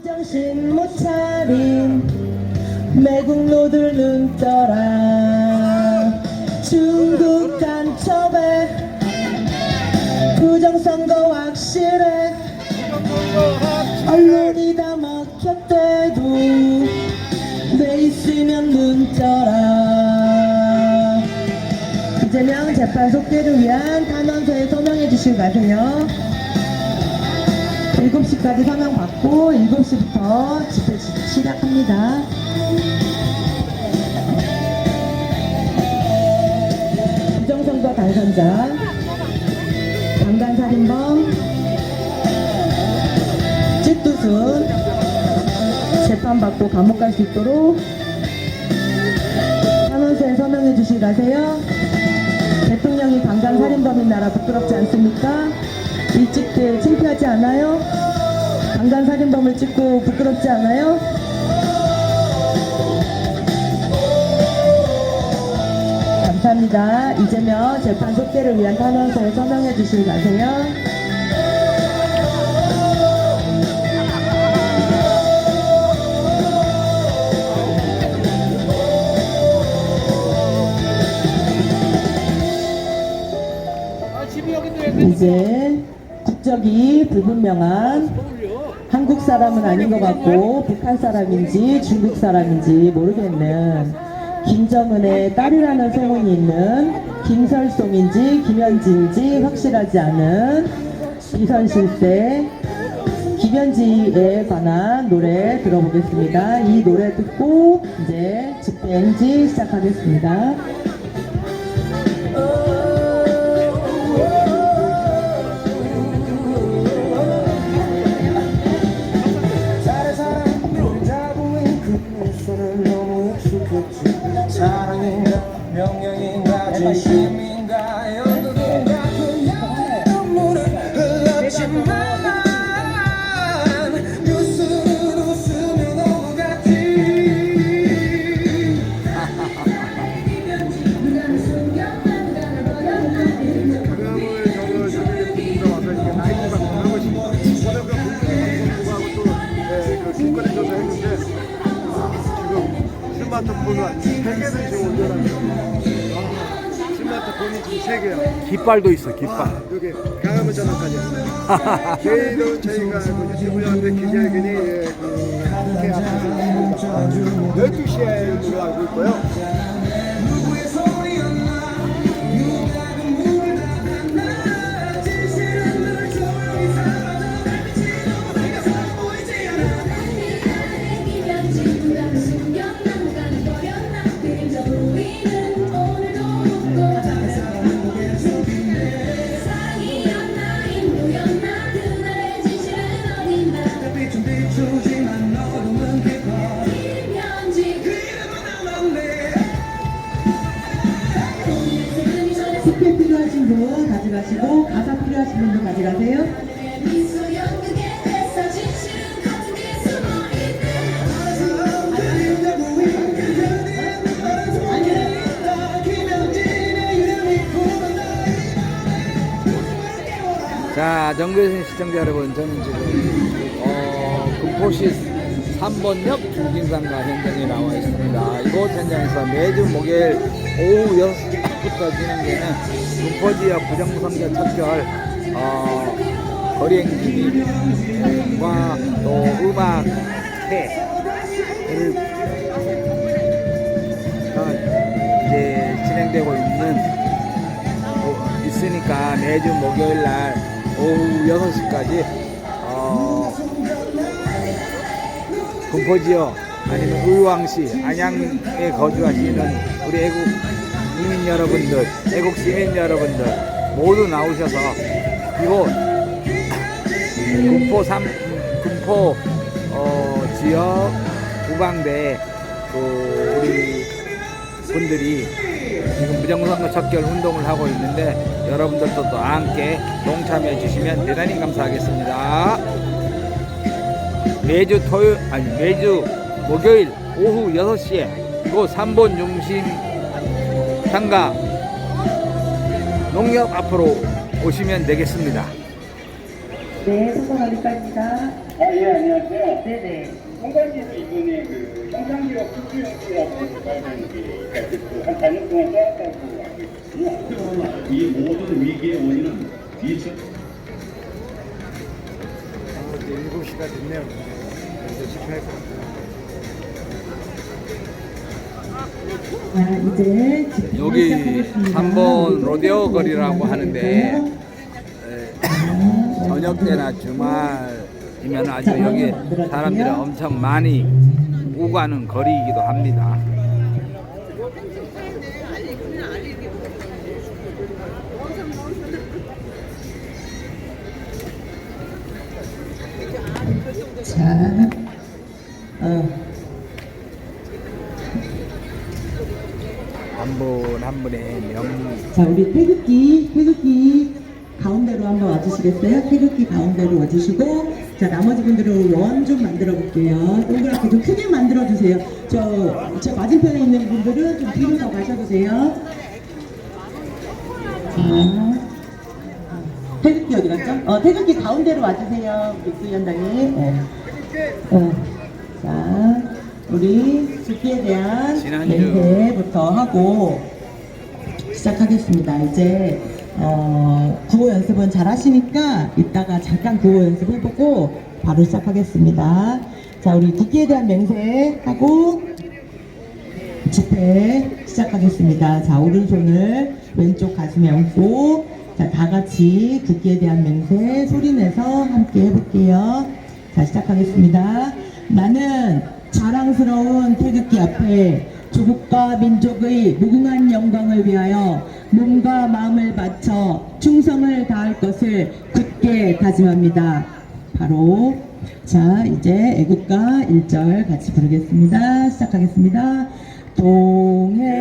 정신 못 차린 매국노들 눈 떠라. 중국 간첩에 부정선거 확실해. 언론이 다 먹혔대도 돼 있으면 눈 떠라. 이재명 재판 속대를 위한 탄원서에 서명해 주시고 가세요. 7시까지 서명 받고 7시부터 집회 시작합니다. 부정선거 당선자, 강간살인범, 찌뚜순 재판받고 감옥 갈 수 있도록 탄원서에 서명해 주시고 가세요. 대통령이 강간살인범인 나라 부끄럽지 않습니까? 일찍들 창피하지 않아요? 강간살인범을 찍고 부끄럽지 않아요? 감사합니다. 이재명 재판 속대를 위한 탄원서에 서명해 주시고 가세요. 이제 국적이 불분명한 한국 사람은 아닌 것 같고 북한 사람인지 중국 사람인지 모르겠는 김정은의 딸이라는 소문이 있는 김설송인지 김현지인지 확실하지 않은 비선실세 김현지에 관한 노래 들어보겠습니다. 이 노래 듣고 이제 집회 행지 시작하겠습니다. 사랑인가 명령인가 진심인가 연극인가 그녀의 눈물은 흘렀지만 뉴스는 웃으며 넘어갔지. 그러면 저거 자기들 와서 이렇게 나이트가 하고 싶어 저녁에 공부하고 또그 길거리 조사했는데 스마트폰을 3개를 지금 올려놨어요. 스마트폰이 지금 3개야. 깃발도 있어, 깃발. 여기 강화문 전화까지. 내일은 저희가 유튜브한테 기자회견이 국회 앞에서 12시에 들어가고 있고요. 스펙 필요하신 분 가져가시고 가사 필요하신 분도 가져가세요. 자, 정교신 시청자 여러분, 저는 지금 금포시 3번역 중진상가 현장에 나와 있습니다. 이곳 현장에서 매주 목요일 오후 6시부터 진행되는 금포지역 부정선거 척결 거리행진과 또 음악회를 이제 진행되고 있으니까 매주 목요일 날 오후 6시까지 금포지역 아니면 의왕시 안양에 거주하시는 우리 애국 국민 여러분들, 애국 시민 여러분들 모두 나오셔서 이곳 금포 지역 구방대 우리 분들이 지금 부정선거 척결 운동을 하고 있는데 여러분들도 또 함께 동참해 주시면 대단히 감사하겠습니다. 매주 목요일 오후 6시에 또 3번 중심 상가 농협 앞으로 오시면 되겠습니다. 네, 성공하니까입니다. 예, 안녕하세요. 네네. 성관계에서 이번에 그 형상기업 특수연구라고 발표한 게 한 4년 동안 쌓았다고 알고 있거든요. 이 모든 위기의 원인은 2000 이제 7시가 됐네요. 이제 집회할 것 같아요. 이제 집회 여기 시작하겠습니다. 3번 로데오 거리라고 하는데 저녁 때나 주말이면 아주 여기 사람들이 엄청 많이 오가는 거리이기도 합니다. 자, 한 분 한 분의 명 자, 우리 태극기 가운데로 한번 와주시겠어요? 태극기 가운데로 와주시고, 자, 나머지 분들은 원 좀 만들어 볼게요. 동그랗게 좀 크게 만들어 주세요. 저 맞은편에 있는 분들은 좀 뒤로 더 가셔도 돼요. 자, 태극기 어디 갔죠? 태극기 가운데로 와주세요. 우리 부위원장님. 자, 우리 죽기에 대한 지난주 멘트부터 하고 시작하겠습니다. 이제 구호 연습은 잘 하시니까 이따가 잠깐 구호 연습 해보고 바로 시작하겠습니다. 자, 우리 국기에 대한 맹세하고 집회 시작하겠습니다. 자, 오른손을 왼쪽 가슴에 얹고, 자, 다 같이 국기에 대한 맹세 소리내서 함께 해볼게요. 자, 시작하겠습니다. 나는 자랑스러운 태극기 앞에 조국과 민족의 무궁한 영광을 위하여 몸과 마음을 바쳐 충성을 다할 것을 굳게 다짐합니다. 바로 자, 이제 애국가 1절 같이 부르겠습니다. 시작하겠습니다. 동해물과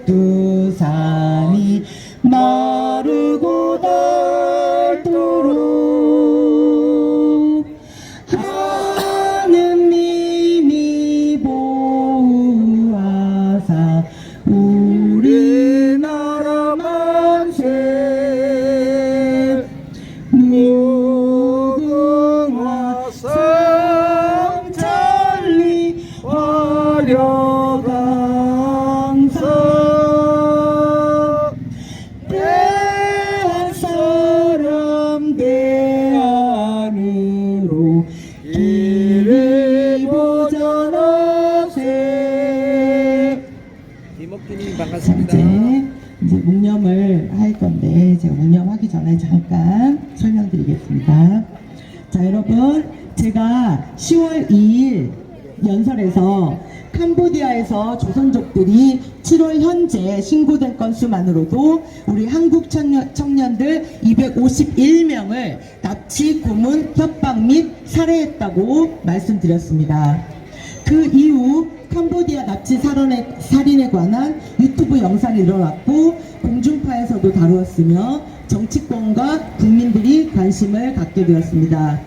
백두산이 마르고 닳도록 하느님이 보호하사 우리나라 만세 무궁화 성천리 화려강성 대한 사람 대안으로 길이 보전하세. 이목기님 반갑습니다. 이제 묵념을 할 건데 제가 묵념하기 전에 잠깐 설명드리겠습니다. 자, 여러분, 제가 10월 2일 연설에서 캄보디아에서 조선족들이 7월 현재 신고된 건수만으로도 우리 한국 청년들 251명을 납치, 고문, 협박 및 살해했다고 말씀드렸습니다. 그 이후 캄보디아 납치 살인에 관한 유튜브 영상이 늘어났고 공중파에서도 다루었으며 정치권과 국민들이 관심을 갖게 되었습니다.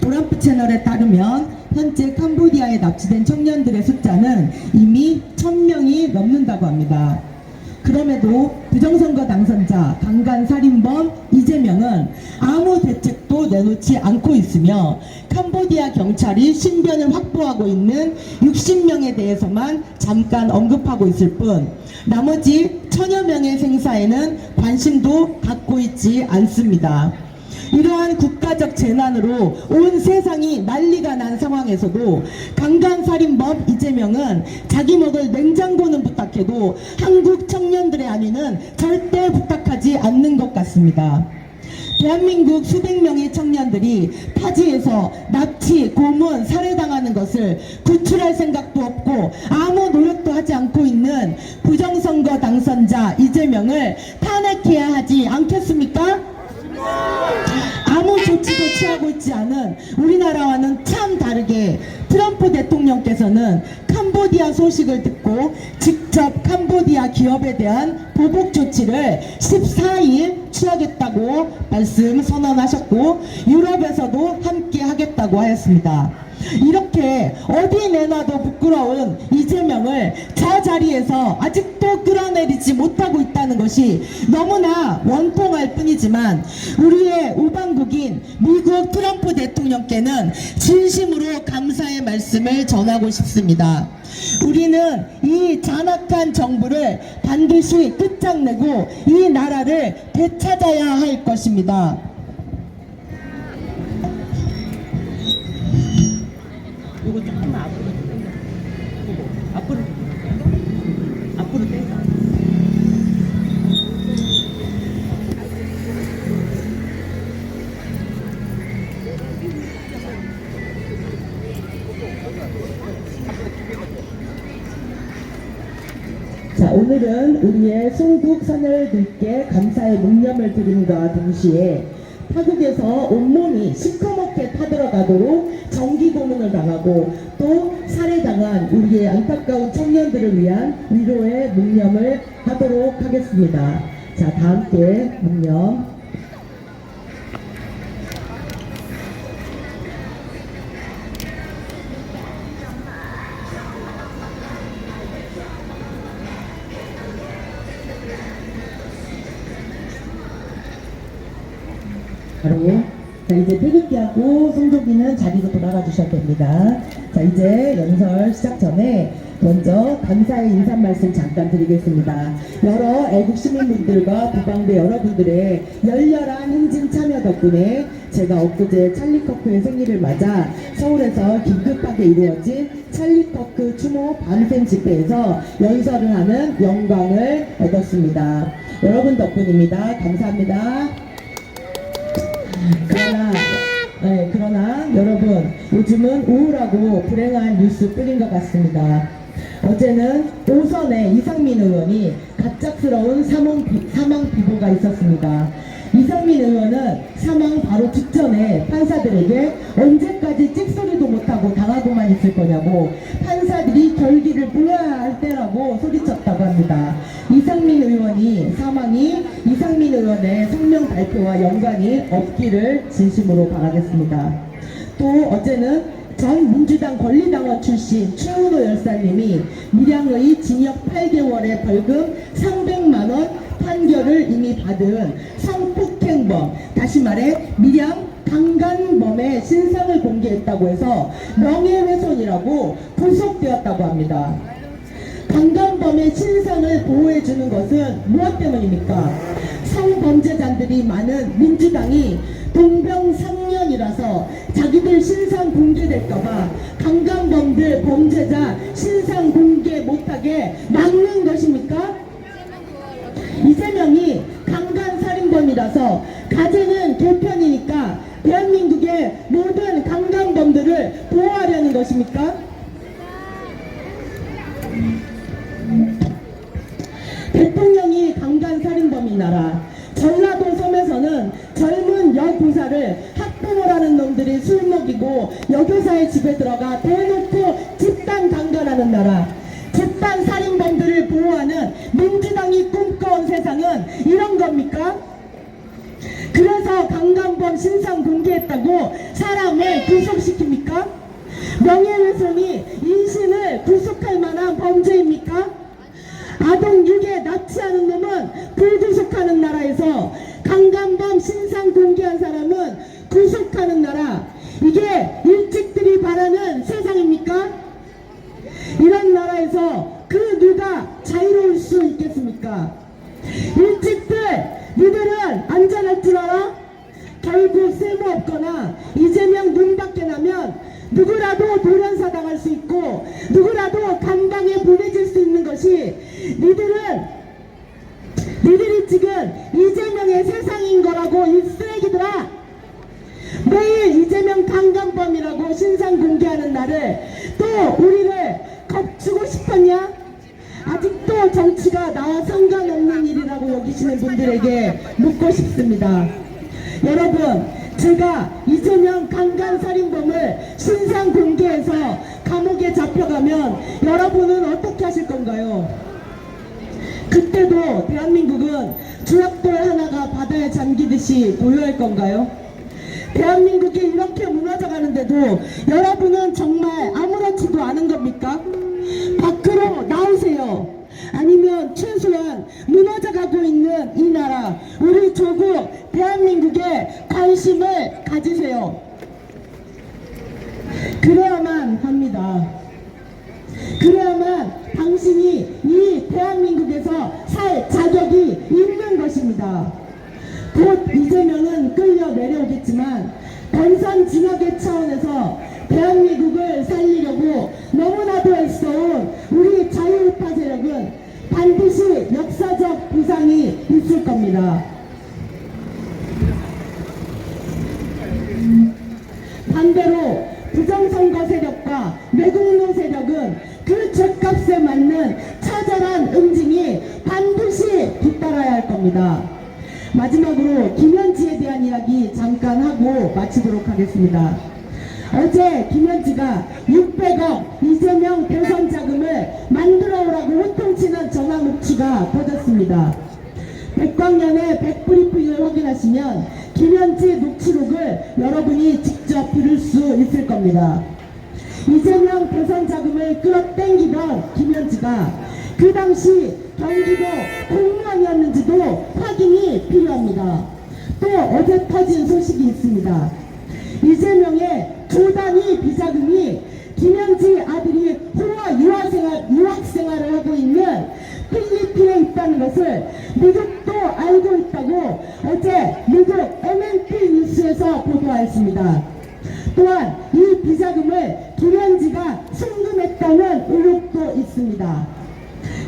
도람프 채널에 따르면 현재 캄보디아에 납치된 청년들의 숫자는 이미 1000명이 넘는다고 합니다. 그럼에도 부정선거 당선자 강간살인범 이재명은 아무 대책도 내놓지 않고 있으며 캄보디아 경찰이 신변을 확보하고 있는 60명에 대해서만 잠깐 언급하고 있을 뿐 나머지 1000여 명의 생사에는 관심도 갖고 있지 않습니다. 이러한 국가적 재난으로 온 세상이 난리가 난 상황에서도 강간살인범 이재명은 자기 먹을 냉장고는 부탁해도 한국 청년들의 안위는 절대 부탁하지 않는 것 같습니다. 대한민국 수백 명의 청년들이 타지에서 납치, 고문, 살해당하는 것을 구출할 생각도 없고 아무 노력도 하지 않고 있는 부정선거 당선자 이재명을 탄핵해야 하지 않겠습니까? 아무 조치도 취하고 있지 않은 우리나라와는 참 다르게 트럼프 대통령께서는 캄보디아 소식을 듣고 직접 캄보디아 기업에 대한 보복 조치를 14일 취하겠다고 말씀 선언하셨고 유럽에서도 함께 하겠다고 하였습니다. 이렇게 어디 내놔도 부끄러운 이재명을 저 자리에서 아직도 끌어내리지 못하고 있다는 것이 너무나 원통할 뿐이지만 우리의 우방국인 미국 트럼프 대통령께는 진심으로 감사의 말씀을 전하고 싶습니다. 우리는 이 잔악한 정부를 반드시 끝장내고 이 나라를 되찾아야 할 것입니다. 이거 조금만 앞으로 당겨. 앞으로 당겨. 자, 오늘은 우리의 순국 선열들께 감사의 묵념을 드림과 동시에 타국에서 온몸이 시커멓게 타들어가도록 정기 고문을 당하고 또 살해당한 우리의 안타까운 청년들을 위한 위로의 묵념을 하도록 하겠습니다. 자, 다 함께 묵념. 바로 자, 이제 태극기하고 송도기는 자리로 돌아가 주셔도 됩니다. 자, 이제 연설 시작 전에 먼저 감사의 인사 말씀 잠깐 드리겠습니다. 여러 애국 시민분들과 부방대 여러분들의 열렬한 행진 참여 덕분에 제가 엊그제 찰리 커크의 생일을 맞아 서울에서 긴급하게 이루어진 찰리 커크 추모 밤샘 집회에서 연설을 하는 영광을 얻었습니다. 여러분 덕분입니다. 감사합니다. 그러나 여러분, 요즘은 우울하고 불행한 뉴스 뿌린 것 같습니다. 어제는 오선의 이상민 의원이 갑작스러운 사망 비보가 있었습니다. 이상민 의원은 사망 바로 직전에 판사들에게 언제까지 찍소리도 못하고 당하고만 있을 거냐고 판사들이 결기를 불러야 할 때라고 소리쳤다고 합니다. 이상민 의원이 사망이 이상민 의원의 성명 발표와 연관이 없기를 진심으로 바라겠습니다. 또 어제는 전 민주당 권리당원 출신 최은호 열사님이 밀양의 징역 8개월의 벌금 300만원 판결을 이미 받은 성폭행범, 다시 말해 밀양 강간범의 신상을 공개했다고 해서 명예훼손이라고 구속되었다고 합니다. 강간범의 신상을 보호해주는 것은 무엇 때문입니까? 성범죄자들이 많은 민주당이 동병상련이라서 자기들 신상 공개될까봐 강간범들 범죄자 신상 공개 못하게 막는 것입니까? 이재명이 강간살인범이라서 가재는 개편이니까 대한민국의 모든 강간범들을 보호하려는 것입니까? 대통령이 강간살인범인 나라 전라도 섬에서는 젊은 여교사를 학부모를 하는 놈들이 술 먹이고 여교사의 집에 들어가 대놓고 집단 강간하는 나라, 집단 살인범들을 보호하는 민주당이 꿈꿔온 세상은 이런 겁니까? 그래서 강간범 신상 공개했다고 사람을 구속시킵니까? 명예훼손이 인신을 구속할 만한 범죄입니까? 아동 유괴 납치하는 놈은 불구속하는 나라에서 강간범 신상 공개한 사람은 구속하는 나라, 이게 일찍들이 바라는 세상입니까? 이런 나라에서 그 누가 자유로울 수 있겠습니까? 일찍들 니들은 안전할 줄 알아? 결국 쓸모없거나 이재명 눈 밖에 나면 누구라도 돌연사 당할 수 있고 누구라도 감방에 보내질 수 있는 것이 니들이 지금 이재명의 세상인 거라고 이 쓰레기들아. 매일 이재명 강간범이라고 신상 공개하는 나를 또 우리를 겁주고 싶었냐? 아직도 정치가 나와 상관없는 일이라고 여기시는 분들에게 묻고 싶습니다. 여러분, 제가 이재명 강간살인범을 신상 공개해서 감옥에 잡혀가면 여러분은 어떻게 하실 건가요? 그때도 대한민국은 주약돌 하나가 바다에 잠기듯이 고요할 건가요? 대한민국이 이렇게 무너져 무너져 가는데도 여러분은 정말 아무렇지도 않은 겁니까? 밖으로 나오세요. 아니면 최소한 무너져가고 있는 이 나라, 우리 조국 대한민국에 관심을 가지세요. 그래야만 합니다. 그래야만 당신이 이 대한민국에서 살 자격이 있는 것입니다. 곧 이재명은 끌려 내려오겠지만 건선 진압의 차원에서 대한민국을 살리려고 너무나도 애써온 우리 자유우파 세력은 반드시 역사적 보상이 있을 겁니다. 반대로 부정선거 세력과 매국노 세력은 그 죗값에 맞는 처절한 응징이 반드시 뒤따라야 할 겁니다. 마지막으로 김현지에 대한 이야기 잠깐 하고 마치도록 하겠습니다. 어제 김현지가 600억 이재명 대선 자금을 만들어 오라고 호통치는 전화 녹취가 터졌습니다. 백광년의 백브리핑을 확인하시면 김현지 녹취록을 여러분이 직접 들을 수 있을 겁니다. 이재명 대선 자금을 끌어당기던 김현지가 그 당시 경기도 공무원이었는지도 확인이 필요합니다. 또 어제 터진 소식이 있습니다. 이재명의 두 단위 비자금이 김현지 아들이 호화 유학생활을 하고 있는 필리핀에 있다는 것을 미국도 알고 있다고 어제 미국 MNP 뉴스에서 보도하였습니다. 또한 이 비자금을 김현지가 송금했다는 의혹도 있습니다.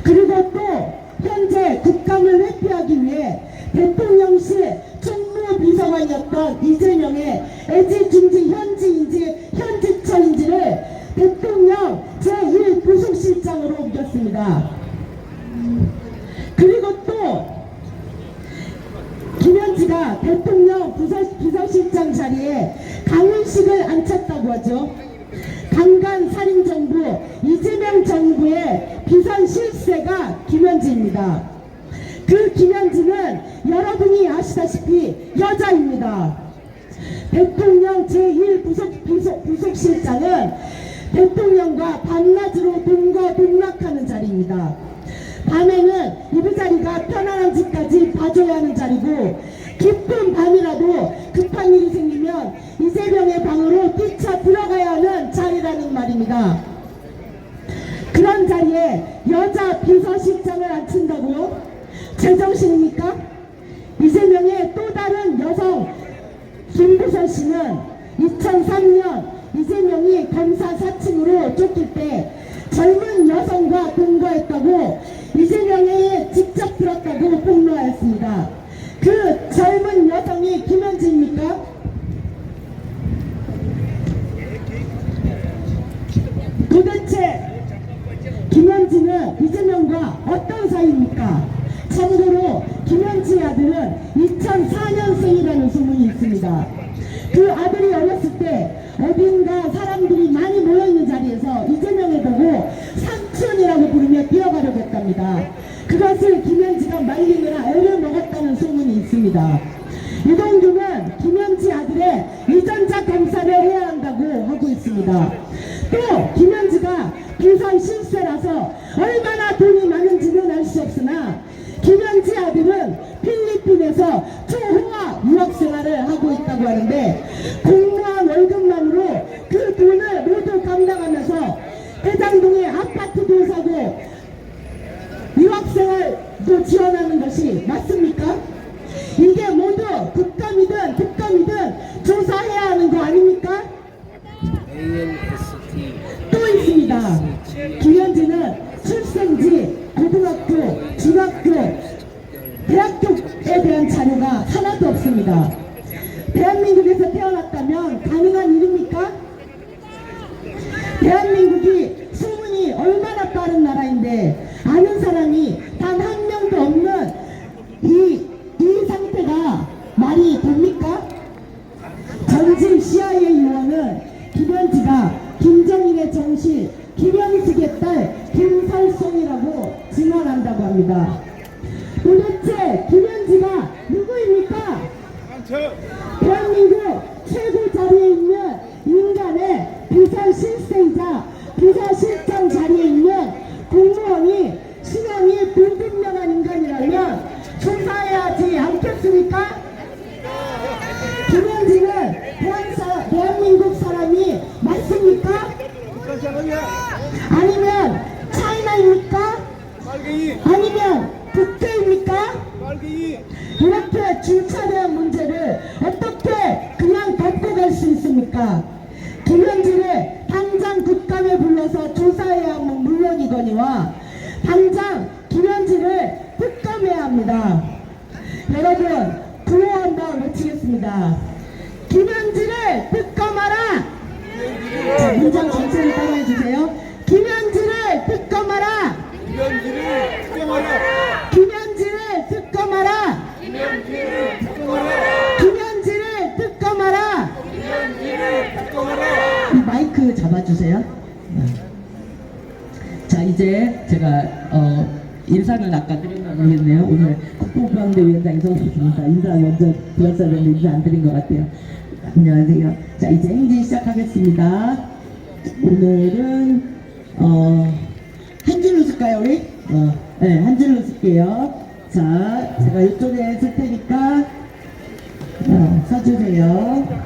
그리고 또 현재 국감을 회피하기 위해 대통령실 총무비서관이었던 이재명의 애지중지 현지인지 현지처인지를 대통령 제1부속실장으로 옮겼습니다. 그리고 또 김현지가 대통령 비서실장 자리에 강훈식을 앉혔다고 하죠. 강간 살인 정부 이재명 정부의 비선 실세가 김현지입니다. 그 김현지는 여러분이 아시다시피 여자입니다. 대통령 제1부속실장은 대통령과 밤낮으로 동거동락하는 자리입니다. 밤에는 이 자리가 편안한 집까지 봐줘야 하는 자리고, 깊은 밤이라도 급한 일이 생기면 이재명의 방으로 뛰쳐 들어가야 하는 자리라는 말입니다. 그런 자리에 여자 비서실장을 앉힌다고요? 제정신입니까? 이재명의 또 다른 여성 김부선 씨는 2003년 이재명이 검사 사칭으로 쫓길 때 젊은 여성과 동거했다고 이재명이 직접 들었다고 폭로하였습니다. 그 젊은 여성이 김현지입니까? 도대체 김현지는 이재명과 어떤 사이입니까? 참고로 김현지의 아들은 2004년생이라는 소문이 있습니다. 그 아들이 어렸을 때 어딘가 사람들이 많이 모여있는 자리에서 이재명을 보고 삼촌이라고 부르며 뛰어가려고 했답니다. 그것을 김현지가 말리느라 애를 먹었다는 소문이 있습니다. 유동규는 김현지 아들의 유전자 검사를 해야 한다고 하고 있습니다. 또 김현지가 비선 실세라서 얼마나 돈이 많은지는 알 수 없으나 김현지 아들은 필리핀에서 초호화 유학생활을 하고 있다고 하는데, 공무원 월급만으로 그 돈을 모두 감당하면서 대장동에 아파트도 사고 유학생활도 지원하는 것이 맞습니까? 이게 모두 국감이든 특감이든 조사해야 하는 거 아닙니까? ALST 또 있습니다. 김현지는 출생지, 고등학교, 중학교, 대학교에 대한 자료가 하나도 없습니다. 대한민국에서 태어났다면 가능한 일입니까? 대한민국이 소문이 얼마나 빠른 나라인데 아는 사람이 단 한 명도 없는 이 상태가 말이 됩니까? 전직 CIA 요원은 김현지가 김정일의 정실 김현식의 딸 김살송이라고 증언한다고 합니다. 도대체 김현지가 누구입니까? 대한민국 최고 자리에 있는 대한민국 사람이 맞습니까? 아니면 차이나입니까? 아니면 북한입니까? 이렇게 주차대한 문제를 어떻게 그냥 덮고 갈 수 있습니까? 김현지를 당장 국감에 불러서 조사해야 하면 물론이거니와 당장 김현지를 특감해야 합니다. 여러분 구호 한번 외치겠습니다. 김현지를 특검하라. 자, 문장 전체를 따라해 주세요. 김현지를 특검하라. 김현지를 특검하라. 김현지를 특검하라. 김현지를 특검하라. 김현지를 특검하라. 김현지를 특검하라. 이 마이크 잡아주세요. 자, 이제 제가 인사를 아까 드렸나 모르겠네요. 오늘 국토부방대위원장 이성수입니다. 인사 먼저 드렸어야 되는데 인사 안 드린 것 같아요. 안녕하세요. 자, 이제 행진 시작하겠습니다. 오늘은 한 줄로 쓸까요, 우리? 네, 한 줄로 쓸게요. 자, 제가 이쪽에 쓸 테니까 써주세요.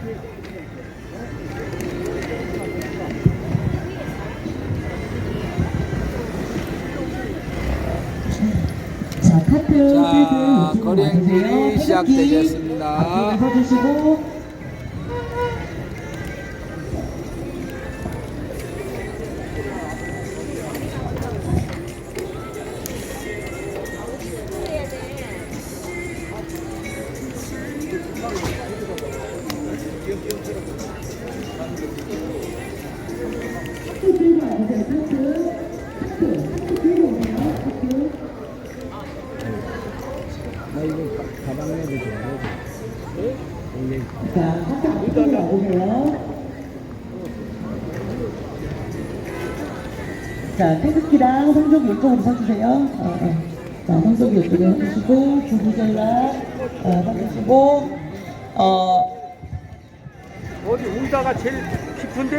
자, 카트 자, 슬슬 거리 행진이 와주세요. 시작되겠습니다. 앞으로 서주시고. 카트 들고 와주세요. 카트 들고 오세요. 카트. 자, 살짝 이쪽으로 와보세요. 자, 태극기랑 성적이 이쪽으로 서주세요. 자, 성적이 이쪽에 서주시고, 주부절라 서주시고, 어디 울다가 제일 깊은데?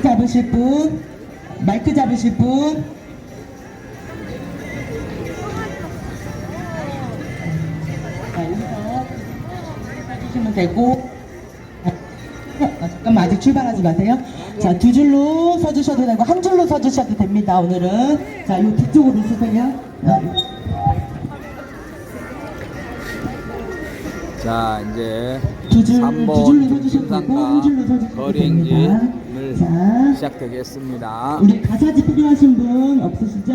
잡으실 분, 마이크 잡으실 분. 자, 여기서 해주시면 되고. 잠깐만, 아직 출발하지 마세요. 자, 두 줄로 서주셔도 되고 한 줄로 서주셔도 됩니다. 오늘은 자, 요 뒤쪽으로 쓰세요. 자, 이제 두 줄로 3번 서주셔도 되고 한 줄로 서주셔도 거리 됩니다. 행진을 자, 시작되겠습니다. 우리 가사지 필요하신 분 없으시죠?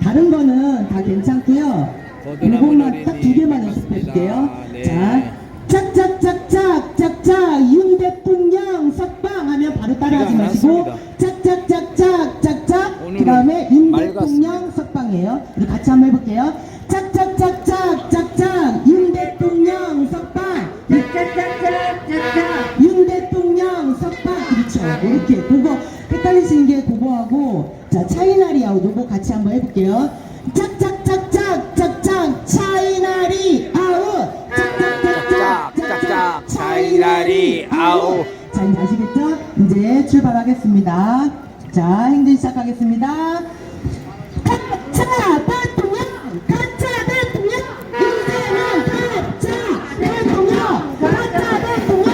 다른 거는 다 괜찮고요. 이것만 딱 두 개만 연습해볼게요. 네. 자, 짝짝짝짝짝짝 윤 대통령 석방 하면 바로 따라하지 마시고 짝짝짝짝짝짝 그 다음에 윤 대통령 석방이에요. 우리 같이 한번 해볼게요. 짝짝짝짝짝짝 윤 대통령 석방. 짝짝짝짝짝짝 윤 대통령 석방. 그렇죠. 이렇게 그거 헷갈리시는 게 그거하고, 자, 차이나리 아웃 요거 같이 한번 해볼게요. 짝짝짝짝짝짝 차이나리 아웃. 짝짝짝 차이나리 아웃. 자, 이제 아시겠죠? 이제 출발하겠습니다. 자, 행진 시작하겠습니다. 가짜 대통령! 가짜 대통령! 이재명 가짜 대통령! 가짜 대통령!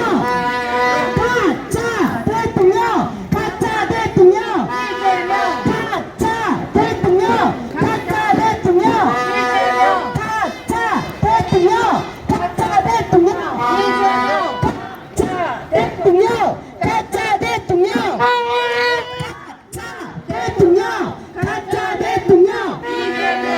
가짜 대통령! 가짜 대통령! 이재명 가짜 대통령! 가짜 대통령! 이재명 가짜 대통령! 가짜 대통령! 이재명 가짜 대통령! 가짜 대통령! 가짜 대통령! 가짜 대통령! 이재명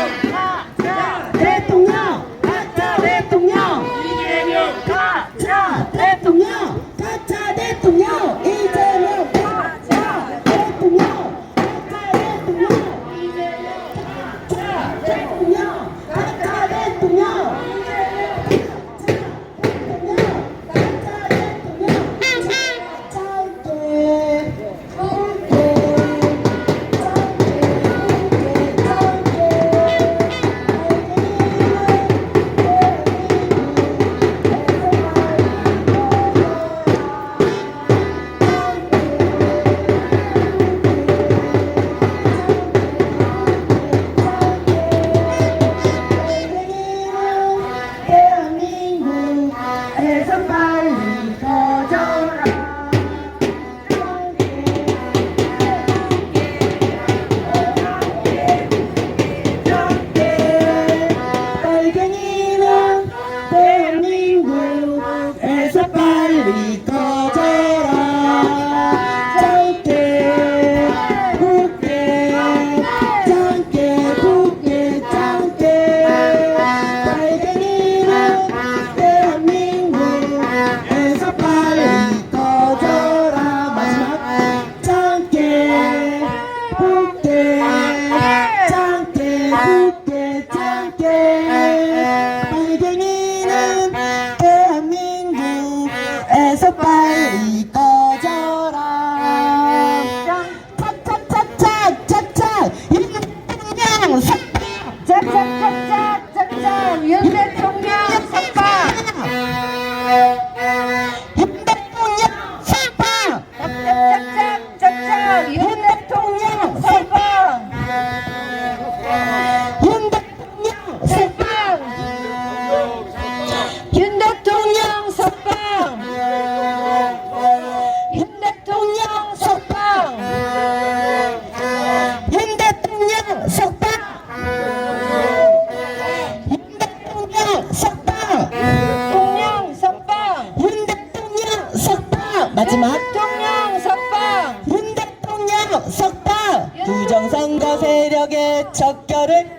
마지막 대통령 석방 문 대통령 석방 부정선거 세력의 척결을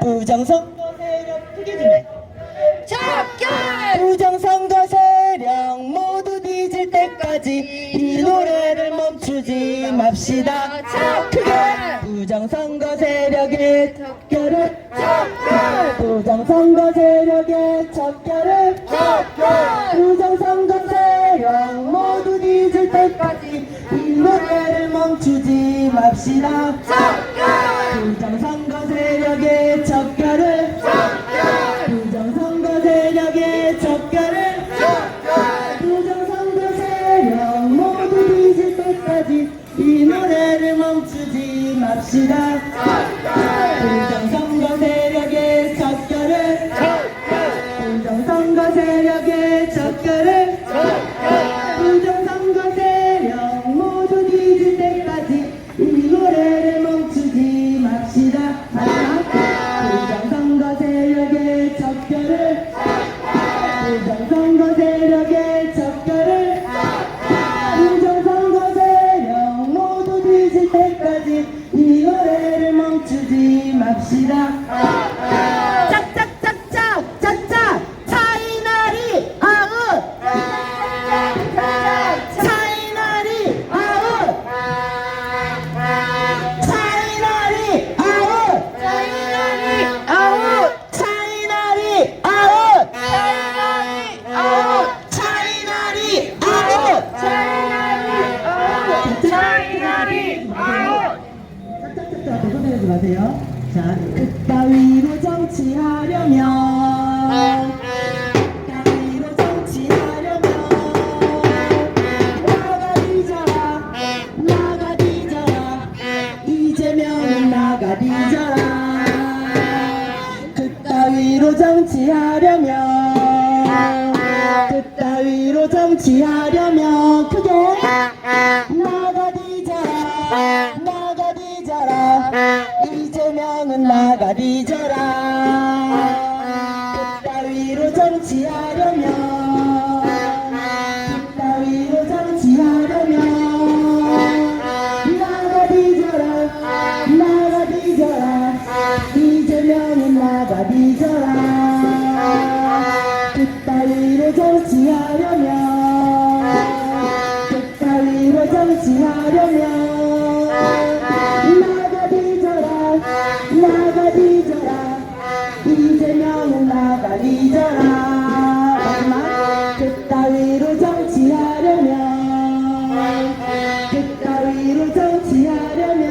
부정선거 세력 크게 좀 해. 부정선거 세력 모두 뒤질 때까지 이 노래를 멈추지 맙시다. 크게 부정선거 세력의 척결을 부정선거 세력의 척결을 부정선거 세력 모두 뒤질 때까지 이 노래를 멈추지 맙시다. 부정선거 세력의 척결을 부정선거 세력의 척결을 부정선거 세력 모두 뒤질 때까지 이 노래를 멈추지 맙시다. 부정선거 세력의 척결을 부정선거 세력의 척결을 부정선거 세력 모두 뒤질 때까지 이 노래를 멈추지 맙시다. 부정선거 세력의 척결을 부정선거 세력의 척결을 부정선거 세력 모두 뒤질 때까지 이 노래를 멈추지 맙시다. 짝짝짝짝 짝짝 차이나리 아웃 차이나리 아웃 차이나리 아웃 차이나리 아웃 차이나리 아웃 짝짝짝짝 벗어내지 마세요. 자, 그따위로 정치하려면 그따위로 정치하려면 나가 뒤져라 나가 뒤져라 이재명은 나가 뒤져라 그따위로 정치하려면 그따위로 정치하려면 크게 나가 뒤져라 나가 뒤져라 이재명은 나가 뒤져라 그따위로 정치하려면 그따위로 정치하려면 나가 뒤져라 나가 뒤져라 이재명은 나가 뒤져라 그따위로 정치하려면 그따위로 정치하려면 나가 뒤져라 나가 뒤져라 이재명은 나가 뒤져라 마지막 그따위로 정치하려면 그따위로 정치하려면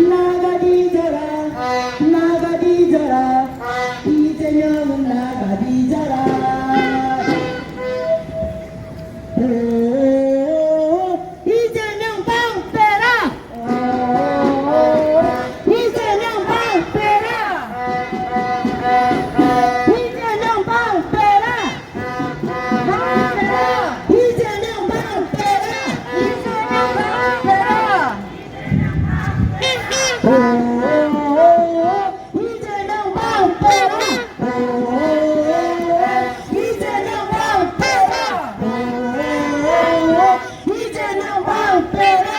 나가 뒤져라 나가 뒤져라 이재명은 나가 뒤져라 이재명 빵 빼라 이재명 빵 빼라 이재명 빵 빼라 이재명 빵 빼라 이재명 빵 빼라 이재명 빵 빼라 이재명 빵 빼라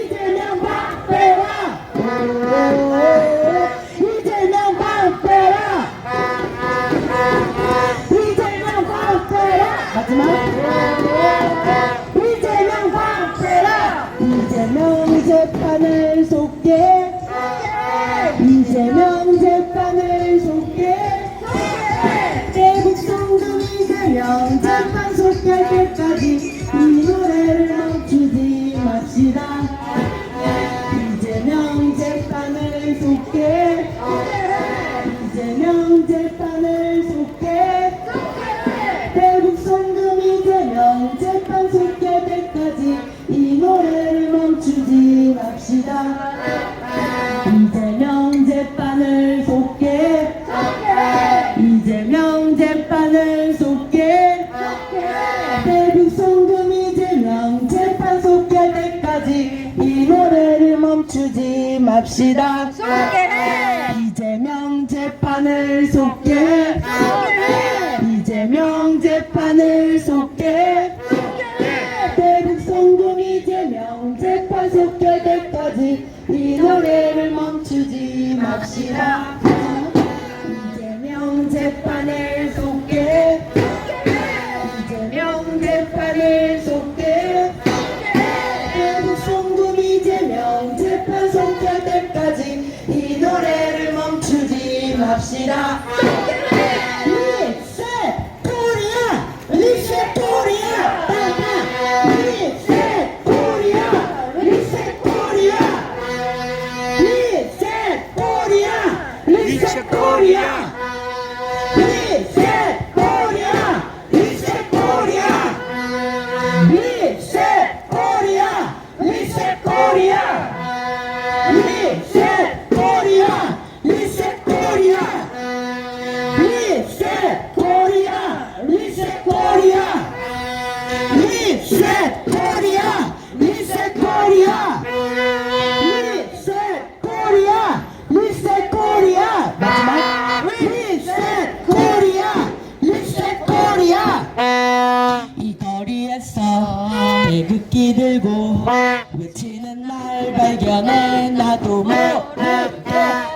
이재명 빵 빼라 이재명 빵 빼라 이재명 빵 빼라 마지막 이재명 빵 빼라 이재명 재판을 속게 이재명 재판을 속게 대북 송금 이재명 재판 속할 때까지 이 노래를 멈추지 맙시다. 이재명 재판을 속게 이재명 재판을 속게 대북 송금 이재명 재판 속할 때까지 이 노래를 멈추지 맙시다. 이재명 재판을 속게 이재명 재판을 속게 대북 송금 이재명 재판 속할 때까지 이 노래를 멈추지 맙시다. 이재명 재판을 속게 이재명 이재명 재판을 속게 대북 송금 이재명 재판 속결 때까지 이 노래를 멈추지 맙시다. 이재명 재판을 속게 이재명 재판을 속게 대북 송금 이재명 재판 속결 때까지 이 노래를 멈추지 맙시다. 리셋 코리아 리셋 코리아 리셋 코리아 리셋 코리아 리셋 코리아 리셋 코리아 리셋 코리아 리셋 코리아 리셋 코리아 리셋 코리아 리셋 코리아 리셋 코리아 리셋 코리아 리셋 코리아 리셋 코리아 리셋 코리아 리셋 코리아 리셋 코리아 마지막 리셋 코리아 리셋 코리아 이 거리에서 태극기 들고 외치는 날 발견해 나도 모르게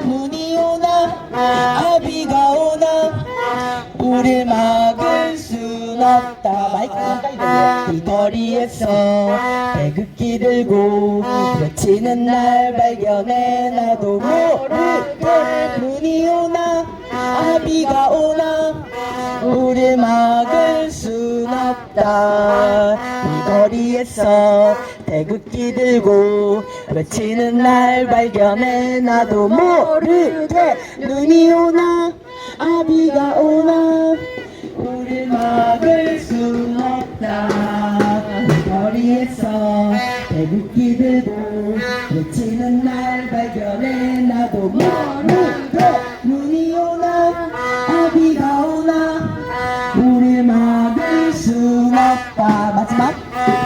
눈이 오나 아비가 오나 우릴 막을 순 없다. 마이크 가까이 대고 이 거리에서 태극기 들고 외치는 날 발견해 나도 모르게 눈이 오나 아비가 오나 우릴 막을 순 없다. 이 거리에서 태극기 들고 외치는 날 발견해 나도 모르게 눈이 오나 아비가 오나 우릴 막을 순 없다. 이 거리에서 태극기 들고 외치는 날 발견해 나도 모르게 눈이 오나 아비가 오나 우릴 막을 순 없다. 마지막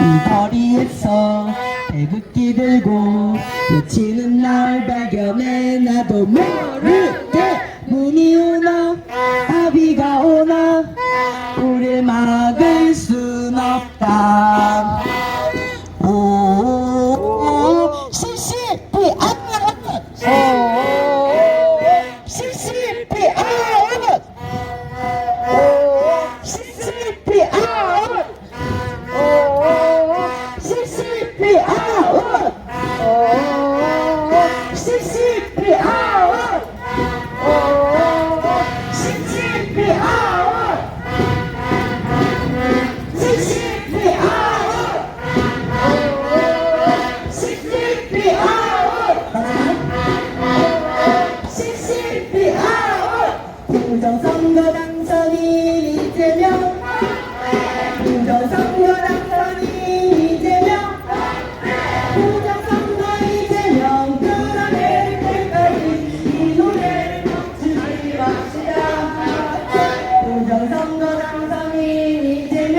이 거리에서 태극기 들고 외치는 날 발견해 나도 모르게 눈이 오나 아비가 오나 우릴 막을 순 없다. 오 CCP 아웃 CCP 아웃 CCP 아웃 CCP 아웃 CCP 아웃 CCP 아웃 CCP 아웃 CCP 아웃 CCP 아웃 부정선거 당선인 이재명 부정선거 당선인 이재명 부정선거 이재명 끌어낼 때까지 이 노래를 멈추지 맙시다. 부정선거 당선인 이재명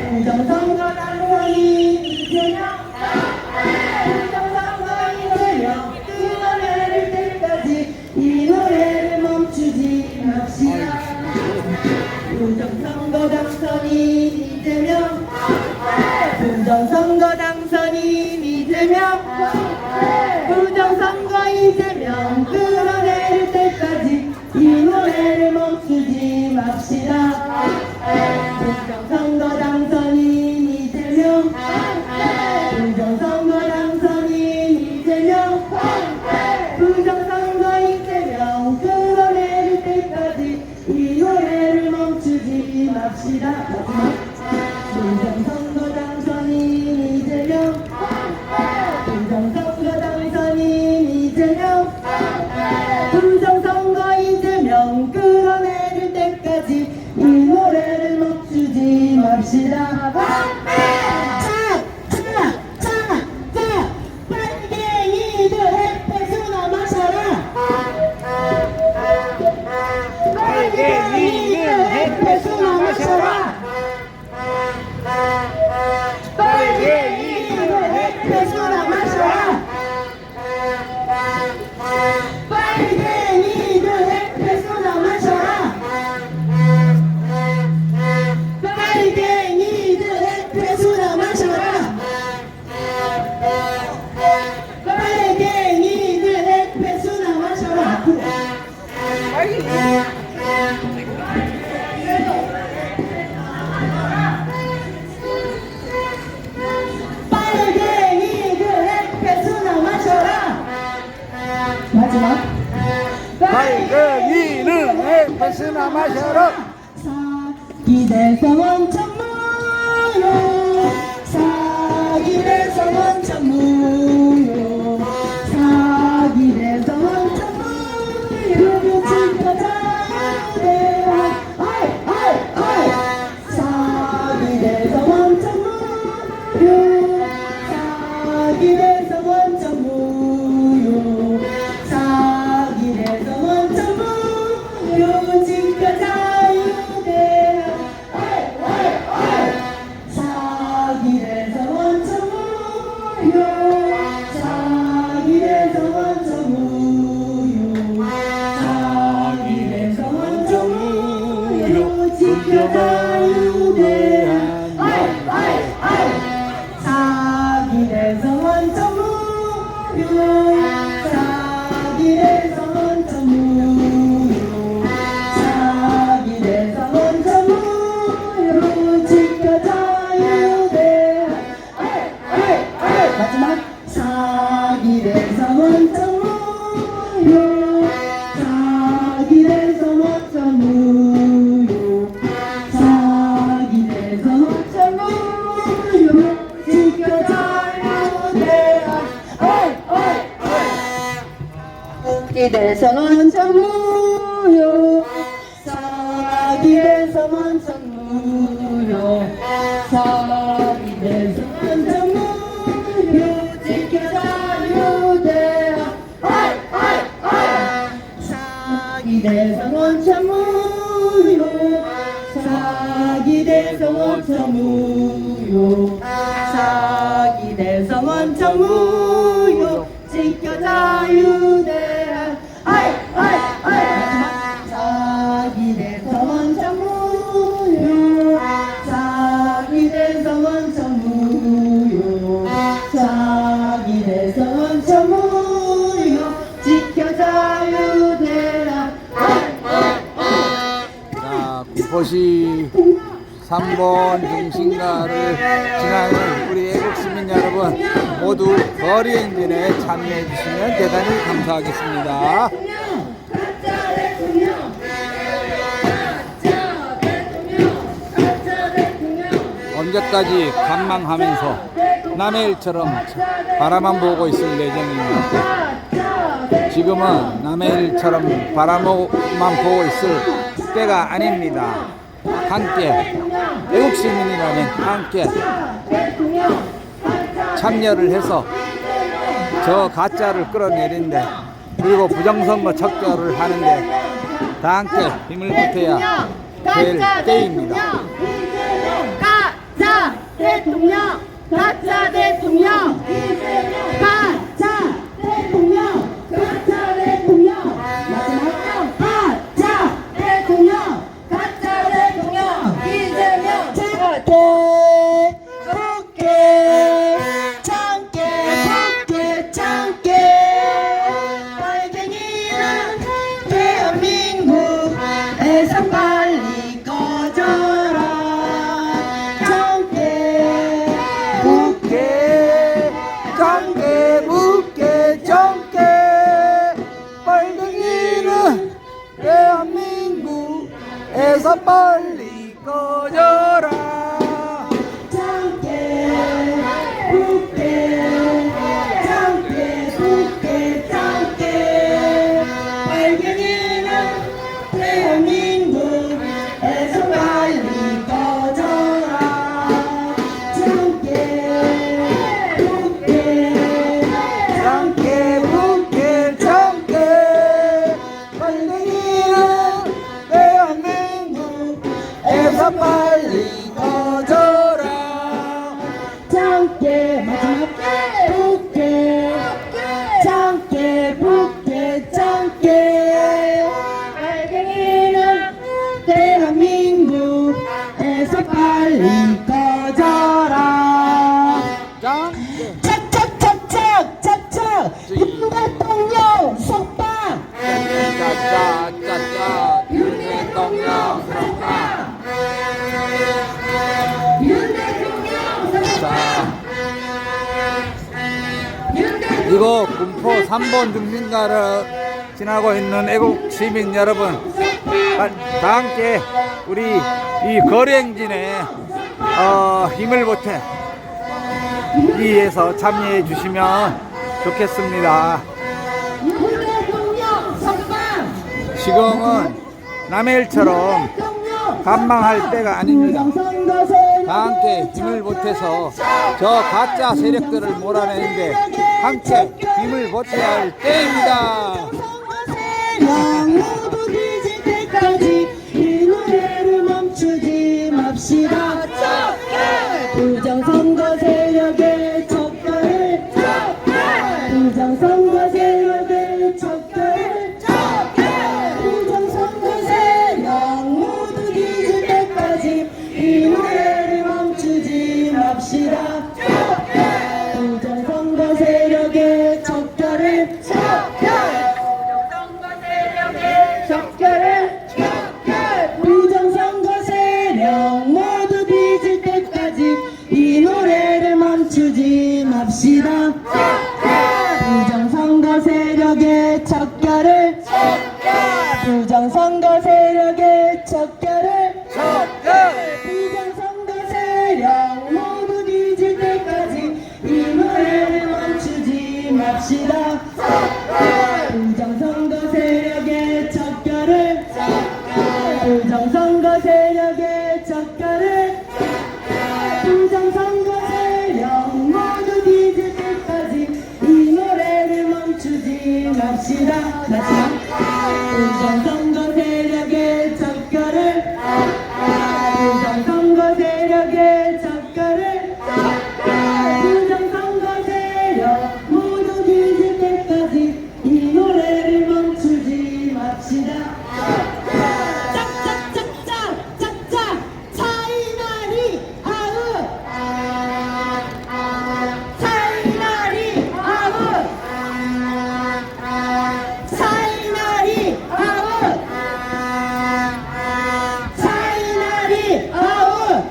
부정선거 당선인 이재명 부정선거 이재명 끌어낼 때까지 이 노래를 멈추지 맙시다. 부정선거 당선인 이재명 부정선거 당선인 이재명 부정선거 이재명 끌어낼 때까지 이 노래를 멈추지 맙시다. 부정선거 당선인 이재명 부정선거 당선인 이재명 부정선거 이재명 끌어낼 때까지 이 노래를 멈추지 맙시다. 마지막 부정선거 당선인 이재명 부정선거 당선인 이재명 부정선거 이재명 끌어낼 때까지 이 노래를 멈추지 맙시다. 빨갱이들 햇볕으로 마셔라. 빨갱이들 햇볕으로 마셔라. 빨갱이들 햇볕으로 마셔라. 빨갱이들 햇볕으로 마셔라. 빨갱이는 패스나 마셔라. 사기대서 원천 무효 사기대서 원천 무효 사기대서 원천 무효 지켜자유대 사기대서 원천 무효 사기대서 원천 무효 사기대서 원천 무효 지켜자유대 사기대서 원천 무효 사기대서 원천 무효 사기대서 원천 무효 지켜자유대 사기대서 원천 무효 사기대서 원천 무효 사기대서 원천 무효 지켜자유대 마지막 사기대서 원천 무효 사기대서 원천 무효 사기대서 원천 무효 지켜자유대 사기대서 원천 무효 사기대서 원천 무효 사기대서 원천 무효 지켜자유대 사기대서 원천 무효 사기대서 원천 무효 사기대서 원천 무효 지켜자유대 사기대서 원천 무효 사기대서 원천 무효 사기대서 원천 무효 지켜자유대라. 자, 군포시 3번 중심가를 지나는 우리 애국 시민 여러분 모두 거리 행진에 참여해 주시면 대단히 감사하겠습니다. 언제까지 관망하면서 남의 일처럼 바라만 보고 있을 예정입니다. 지금은 남의 일처럼 바라만 보고 있을 때가 아닙니다. 함께 애국 시민이라면 함께 참여를 해서 저 가짜를 끌어내린데 그리고 부정선거 척결을 하는데 다 함께 힘을 보태야 될 때입니다. 가짜 대통령 가짜 대통령 가짜 대통령 가짜 대통령 마지막 가짜 대통령 가짜 대통령 이재명 제거대 붙게 참게 붙게 참게 빨갱이는 대한민국에서 빨리 꺼져라 참게 묻게 정게 묻게 정게 빨갱이는 대한민국에서 빨리 꺼져라. 참게 붙게 참게 붙게 참게 빨갱이는 대한민국에서 빨리 꺼져라 참게 붙게 정게 묻게 정게 빨갱이는 대한민국에서 빨리 꺼져라. 참게 마지막 붙게 참게 붙게 참게 빨갱이는 대한민국에서 빨리 꺼져라 정게 착착착착 착착 윤 대통령 속박 짜짜짜짜 윤 대통령 석방. 윤 대통령 자, 윤 대통령 이거 군포 3번 중심가를 지나고 있는 애국 시민 여러분, 다 함께 우리 이 거리행진에 힘을 보태 위해서 참여해 주시면 좋겠습니다. 지금은 남의 일처럼 반망할 때가 아닙니다. 다 함께 힘을 보태서 저 가짜 세력들을 몰아내는데 함께 힘을 보태야 할 때입니다. 모두 뒤질 때까지 이 노래를 멈추지 맙시다. 부정선거 세력의 척결을, 부정선거 세력의 척결을, 부정선거 세력 모두 뒤질 때까지 이 노래를 멈추지 맙시다. 부정선거 세력의 척결을, 부정선거 세력 모두 뒤질 때까지 이 노래를 멈추지 맙시다. 부정선거 세력의 척결을, 부정선거 세력의 척결을, 부정선거 세력 모두 뒤질 때까지 이 노래를 멈추지 맙시다. 부정선거 세력의 척결을, 부정선거 세력의 척결을, 부정선거 세력 모두 뒤질 때까지 이 노래를 멈추지 맙시다. 마지막. 부정선거 세력의 척결을, 부정선거 세력의 척결을, 부정선거 세력 모두 뒤질 때까지 이 노래를 멈추지 맙시다. 짝짝짝짝 짝짝 차이나리 아웃, 차이나리 아웃, 차이나리 아웃, 차이나리 아웃,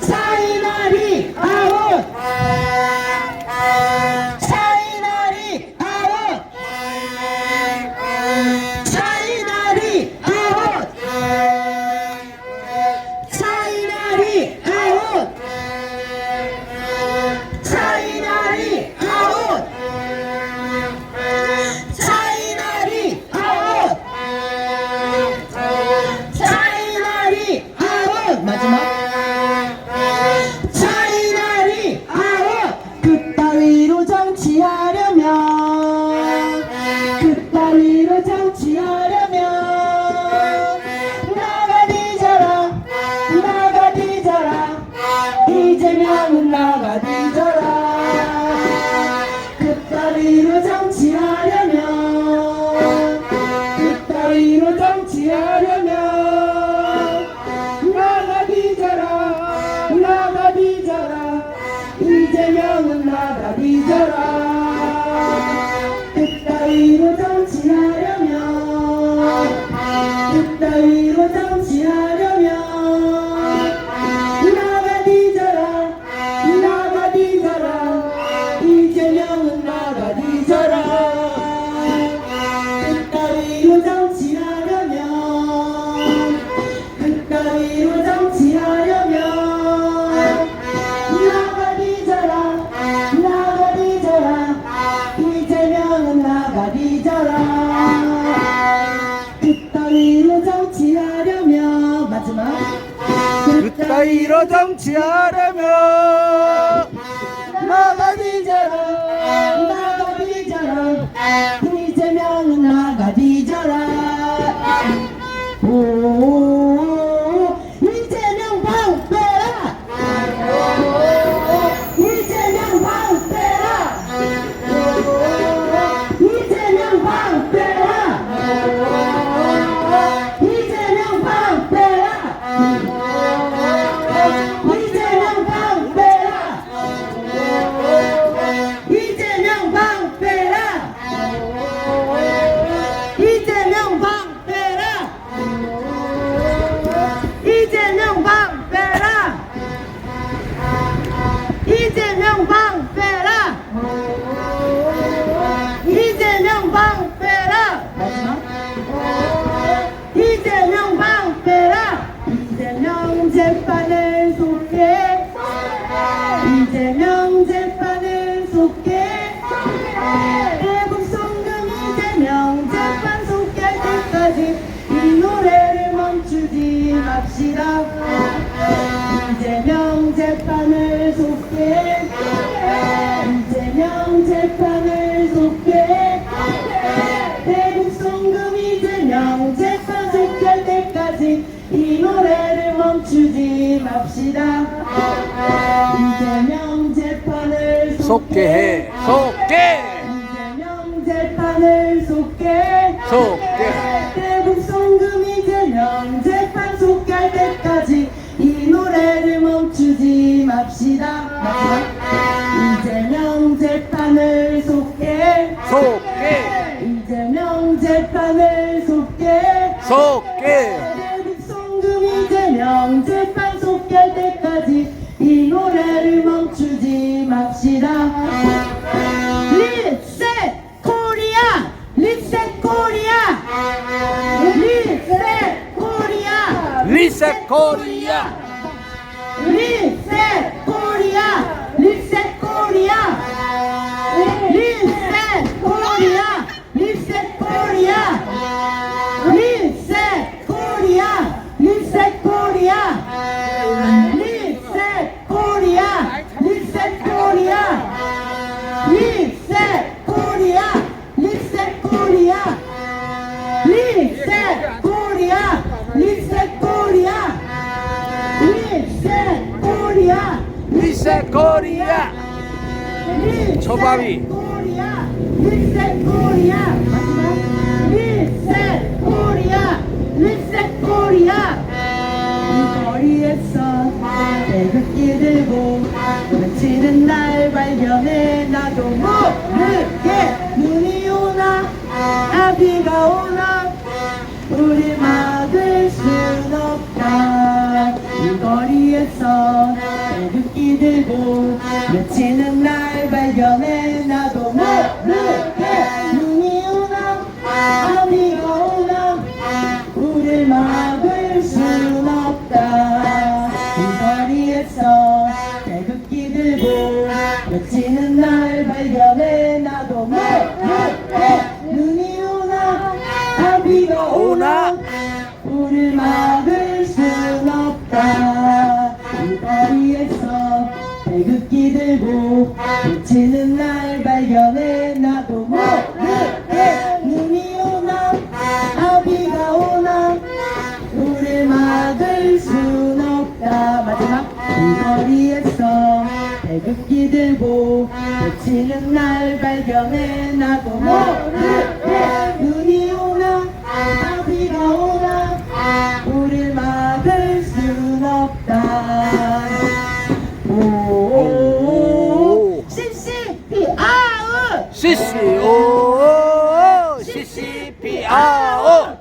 차이나리 아웃, 차이나리 아웃, 차이나리 아웃, 차이나리 아웃, 차이나리 아웃, 차이나리 아웃, 차이나리 아웃. 마지막. 차이나리 아웃. 그따위로 정치하려면, 그따위로 정치하려면 나가 뒤져라, 나가 뒤져라, 이재명은 나가 뒤져라. 그따위로 정치하려면, 그따위로 정치하려면 나가 뒤져라, 나가 뒤져라, 이재명은 나가 뒤져라. 그따위로 정치하려면, 그따위로 정치하려면 나가 뒤져라, 나가 뒤져라, 이재명은 나가 뒤져라. 그따위로 정치하려면, 그따위로 정치하려면 나가 뒤져라, 나가 뒤져라, 이재명은 나가 뒤져라. 그따위로 정치하려면, 마지막. 그따위로 정치하려면 나가 뒤져라, 나가 뒤져라, 이재명은 나가 뒤져라. 오, 이재명 방 빼라, 이재명 방 빼라, 이재명 방 빼라, 이재명 방 빼라, 이재명 방 빼라, 이재명 방 빼라. 때까지 이 노래를 멈추지 맙시다. 이재명 재판을 속개해 속개 이재명 재판을 속개 대북 송금 이재명 재판 속개할 때까지 이 노래를 멈추지 맙시다. 이재명 재판을 속개 이재명 재판을 속개 대북 송금 이재명 재판 속개할 때까지 이 노래를 멈추지 맙시다. 리셋 코리아 리셋 코리아 리셋 코리아 리셋 코리아 리셋 코리아 리셋 코리아 리셋 코리아 리셋 코리아 리셋 코리아 리셋 코리아 리셋 코리아 리셋 코리아 리셋 코리아 리셋 코리아 리셋 코리아 리셋 코리아 리셋 코리아 리셋 코리아 초밥이 코리아 리셋 코리아 마지막 리셋 코리아 리셋 코리아 이 거리에서 태극기 들고 외치는 날 발견해 나도 모르게 눈이 오나 아비가 오나 우리 막을 순 없다. 이 거리에서 태극기 들고 외치는 날 발견해 나도 모르게 눈이 오나 아비가 오나 우리 막을 순 없다. 이 거리에서 태극기 들고 외치는 날 발견해 나도 모르게 눈이 오나 아비가 오나 우릴 막을 순 없다. 이 거리에서 태극기 들고 외치는 날 발견해 나도 모르게 눈이 오나 아비가 오나 우릴 막을 순 없다. 마지막 이 거리에서 태극기 들고 외치는 날 발견해 나도 모르게 눈이 오나 아비가 오나 우릴 막을 순 없다. 오오오 CCP 아웃 CCO CCP 아웃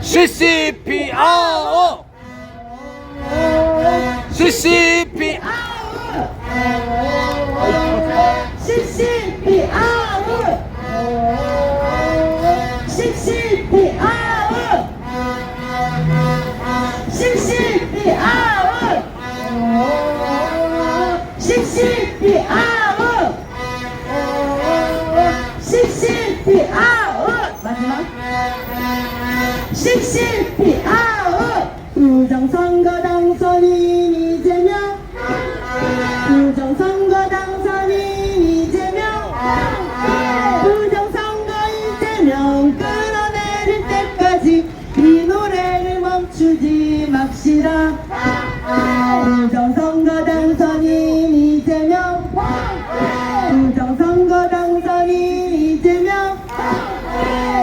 CCP 아웃 CCP CCP 아웃 CCP 아웃 CCP 아웃 CCP 아웃 CCP 아웃 마지막 CCP 아웃 부정선거 당선인 이재명 부정선거 당선인 이재명 부정선거 이재명 끌어내릴 때까지 이 노래를 멈추지 맙시다. 부정선거 당선인 이재명 부정선거 당선인 이재명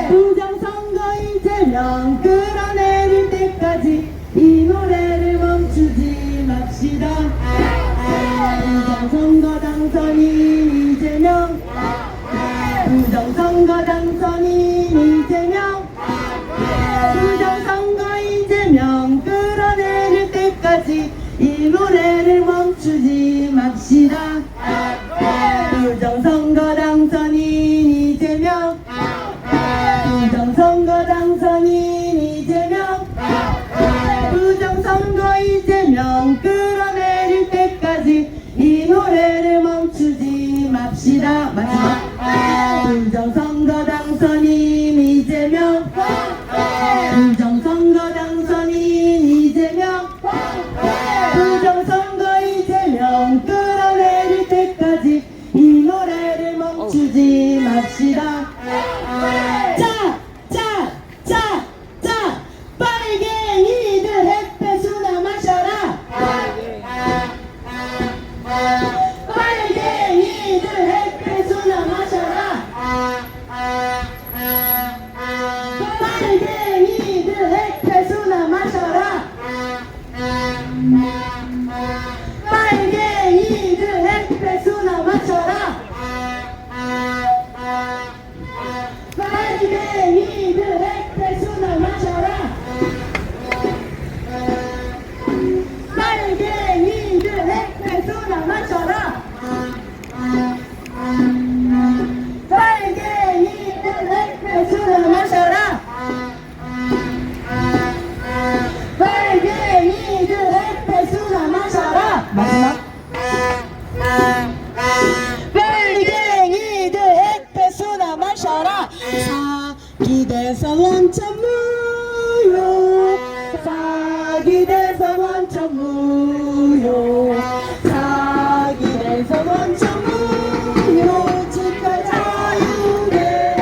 부정선거 이재명 끌어내릴 때까지 이 노래를 멈추지 맙시다. 부정선거 당선인 이재명 부정선거 당선인 이재명 부정선거 이재명 끌어내릴 때까지 이 노래를 멈추지 맙시다. 부정선거 당선인 이재명 부정선거 당선인 이재명 부정선거 이재명 끌어내릴 때까지 이 노래를 멈추지 맙시다. 마지막 부정선거 당선인 이재명 부정선거 당선인 이재명 부정선거 이재명 끌어내릴 때까지 이 노래를 멈추지 사기 돼서 원천 무효 사기 돼서 원천 무효 집회 자유대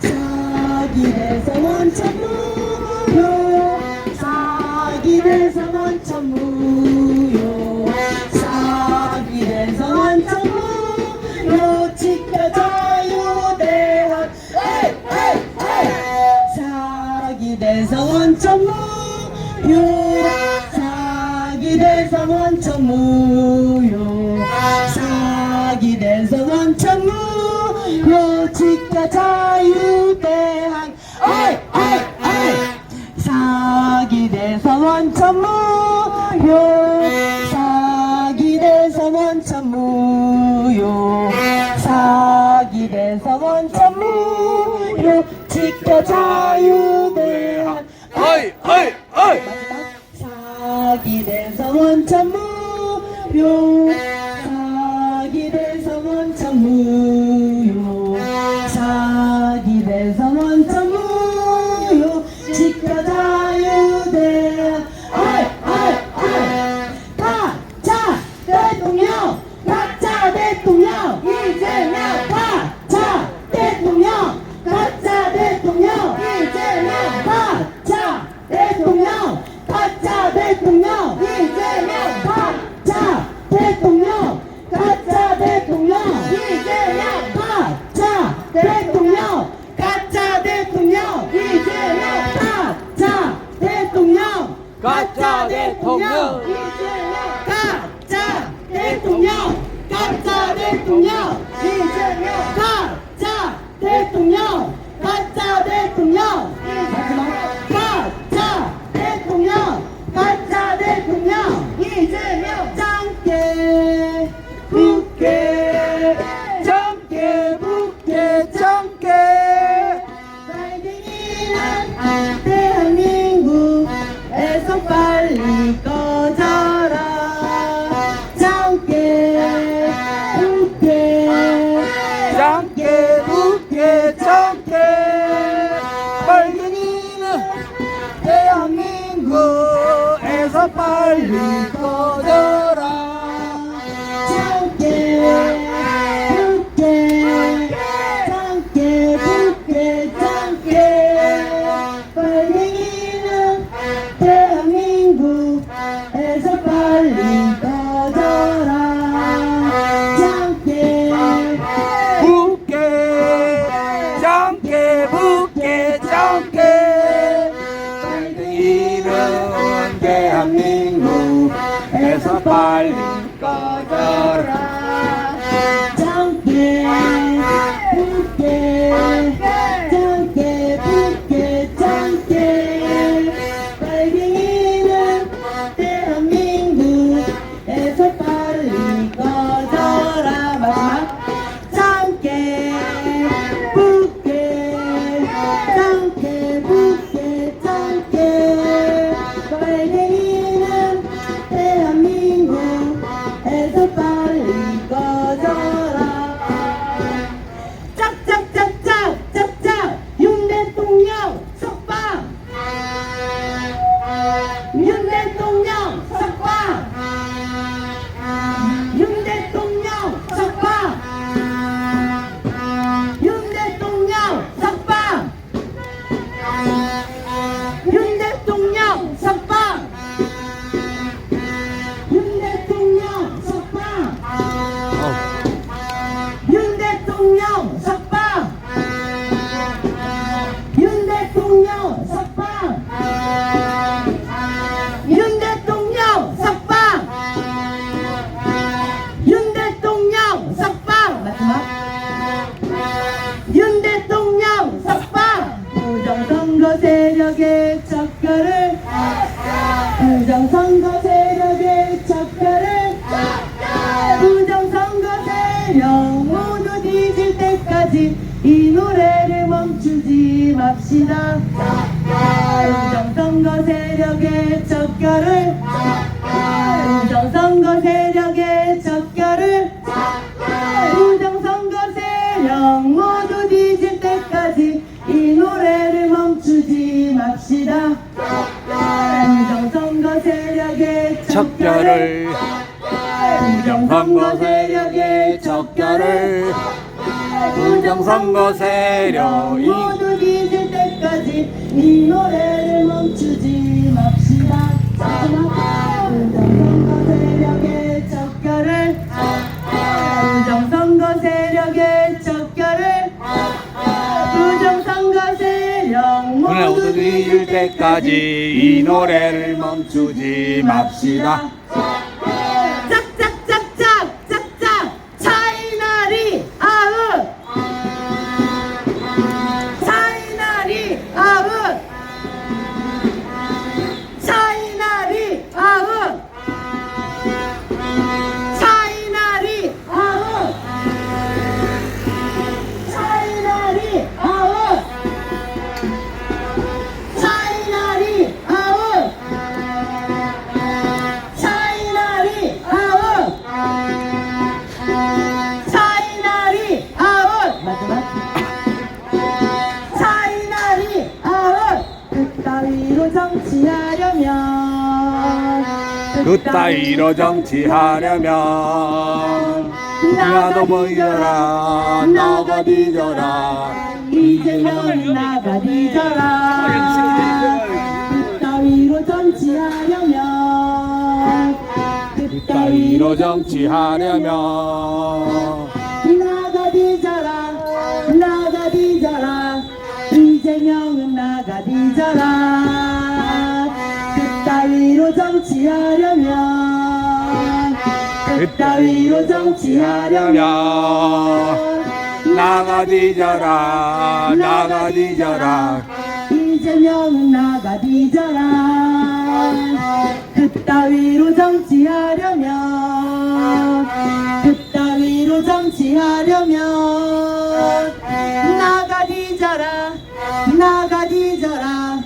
사기 돼서 원천 무효 사기 돼서 원천 무효 사기 돼서 원천 무효 집회 자유대학 사기 돼서 원천 무효 사기 돼서 원천 무효 사기 돼서 원천 무효 집회 자유대학 사기 돼서 원천 무효 사기 돼서 원천 무효 사기 돼서 원천 무효 집회 자유대학 어이 어이 어이 사기 돼서 원천 무효 사기 돼서 원천 무효 사기 돼서 원천 무효 집회 자유대학 박자 대통령 박자 대통령 이재명 박자 대통령 박자 대통령 이재명 박자 대통령 가짜 대통령 이재명 가짜 대통령 가짜 대통령 이재명 가짜 대통령 가짜 대통령 이재명 가짜 대통령 가짜 대통령 이재명 가짜 대통령 가짜 대통령 이재명 가짜 대통령 가짜 대통령 마지막 가짜 대통령 가짜 대통령 이재명 짱깨 붙게 정계 묻게 정계 빨갱이는 대한민국에서 빨리 꺼져라 짱깨 붙게 정계 묻게 정계 빨갱이는 대한민국에서 빨리 꺼져라 짱깨 붙게 짱깨 붙게 짱깨 빨갱이는 대한민국에서 빨리 꺼져라 짱깨 묻게 정계 묻게 정계 빨갱이는 대한민국에서 빨리 꺼져라 짱깨 붙게 짱깨 붙게 짱깨 빨갱이는 대한민국에서 빨리 꺼져라 마지막 짱깨 붙게 짱깨 붙게 짱깨 빨갱이는 대한민국에서 빨리 꺼져라 짝짝짝짝 짝짝 윤 대통령 석방 윤 대통령 석방 윤 대통령 석방 윤 대통령 석방 윤 대통령 석방 윤 대통령 석방 윤 대통령 석방 윤 대통령 석방 윤 대통령 석방 윤 대통령 석방 마지막 윤 대통령 석방 부정선거 세력의 척결을 부정선거 세력의 척결을 부정선거 세력 모두 뒤질 때까지 이 노래를 멈추지 맙시다 부정선거 세력의 척결을 부정선거 세력의 척결을 부정선거 세력 모두 뒤질 때까지 이 노래를 멈추지 맙시다 척결을 부정선거 세력의 척결을 부정선거 세력이 모두 잊을 때까지 이 노래를 멈추지 맙시다. 부정선거 세력의 척결을 부정선거 세력의 척결을 부정선거 세력 모두 잊을 때까지 이 노래를 멈추지 맙시다. 짝짝짝짝 짝짝 차이나리 아웃 차이나리 아웃 차이나리 아웃 차이나리 아웃 차이나리 아웃 차이나리 아웃 차이나리 아웃 차이나리 아웃 마지막 차이나리 아웃 그따위로 정치하려면 그따위로 정치하려면 나도 보이더라 나가 뒤져라 이제는 나가 뒤져라 그따위로 정치하려면 그따위로 정치하려면 나가 뒤져라 나가 뒤져라 이재명은 나가 뒤져라 그따위로 정치하려면 그따위로 정치하려면 나가 뒤져라 나가 뒤져라 이재명은 나가 뒤져라 그따위로 정치하려면 그따위로 정치하려면 나가 뒤져라 나가 뒤져라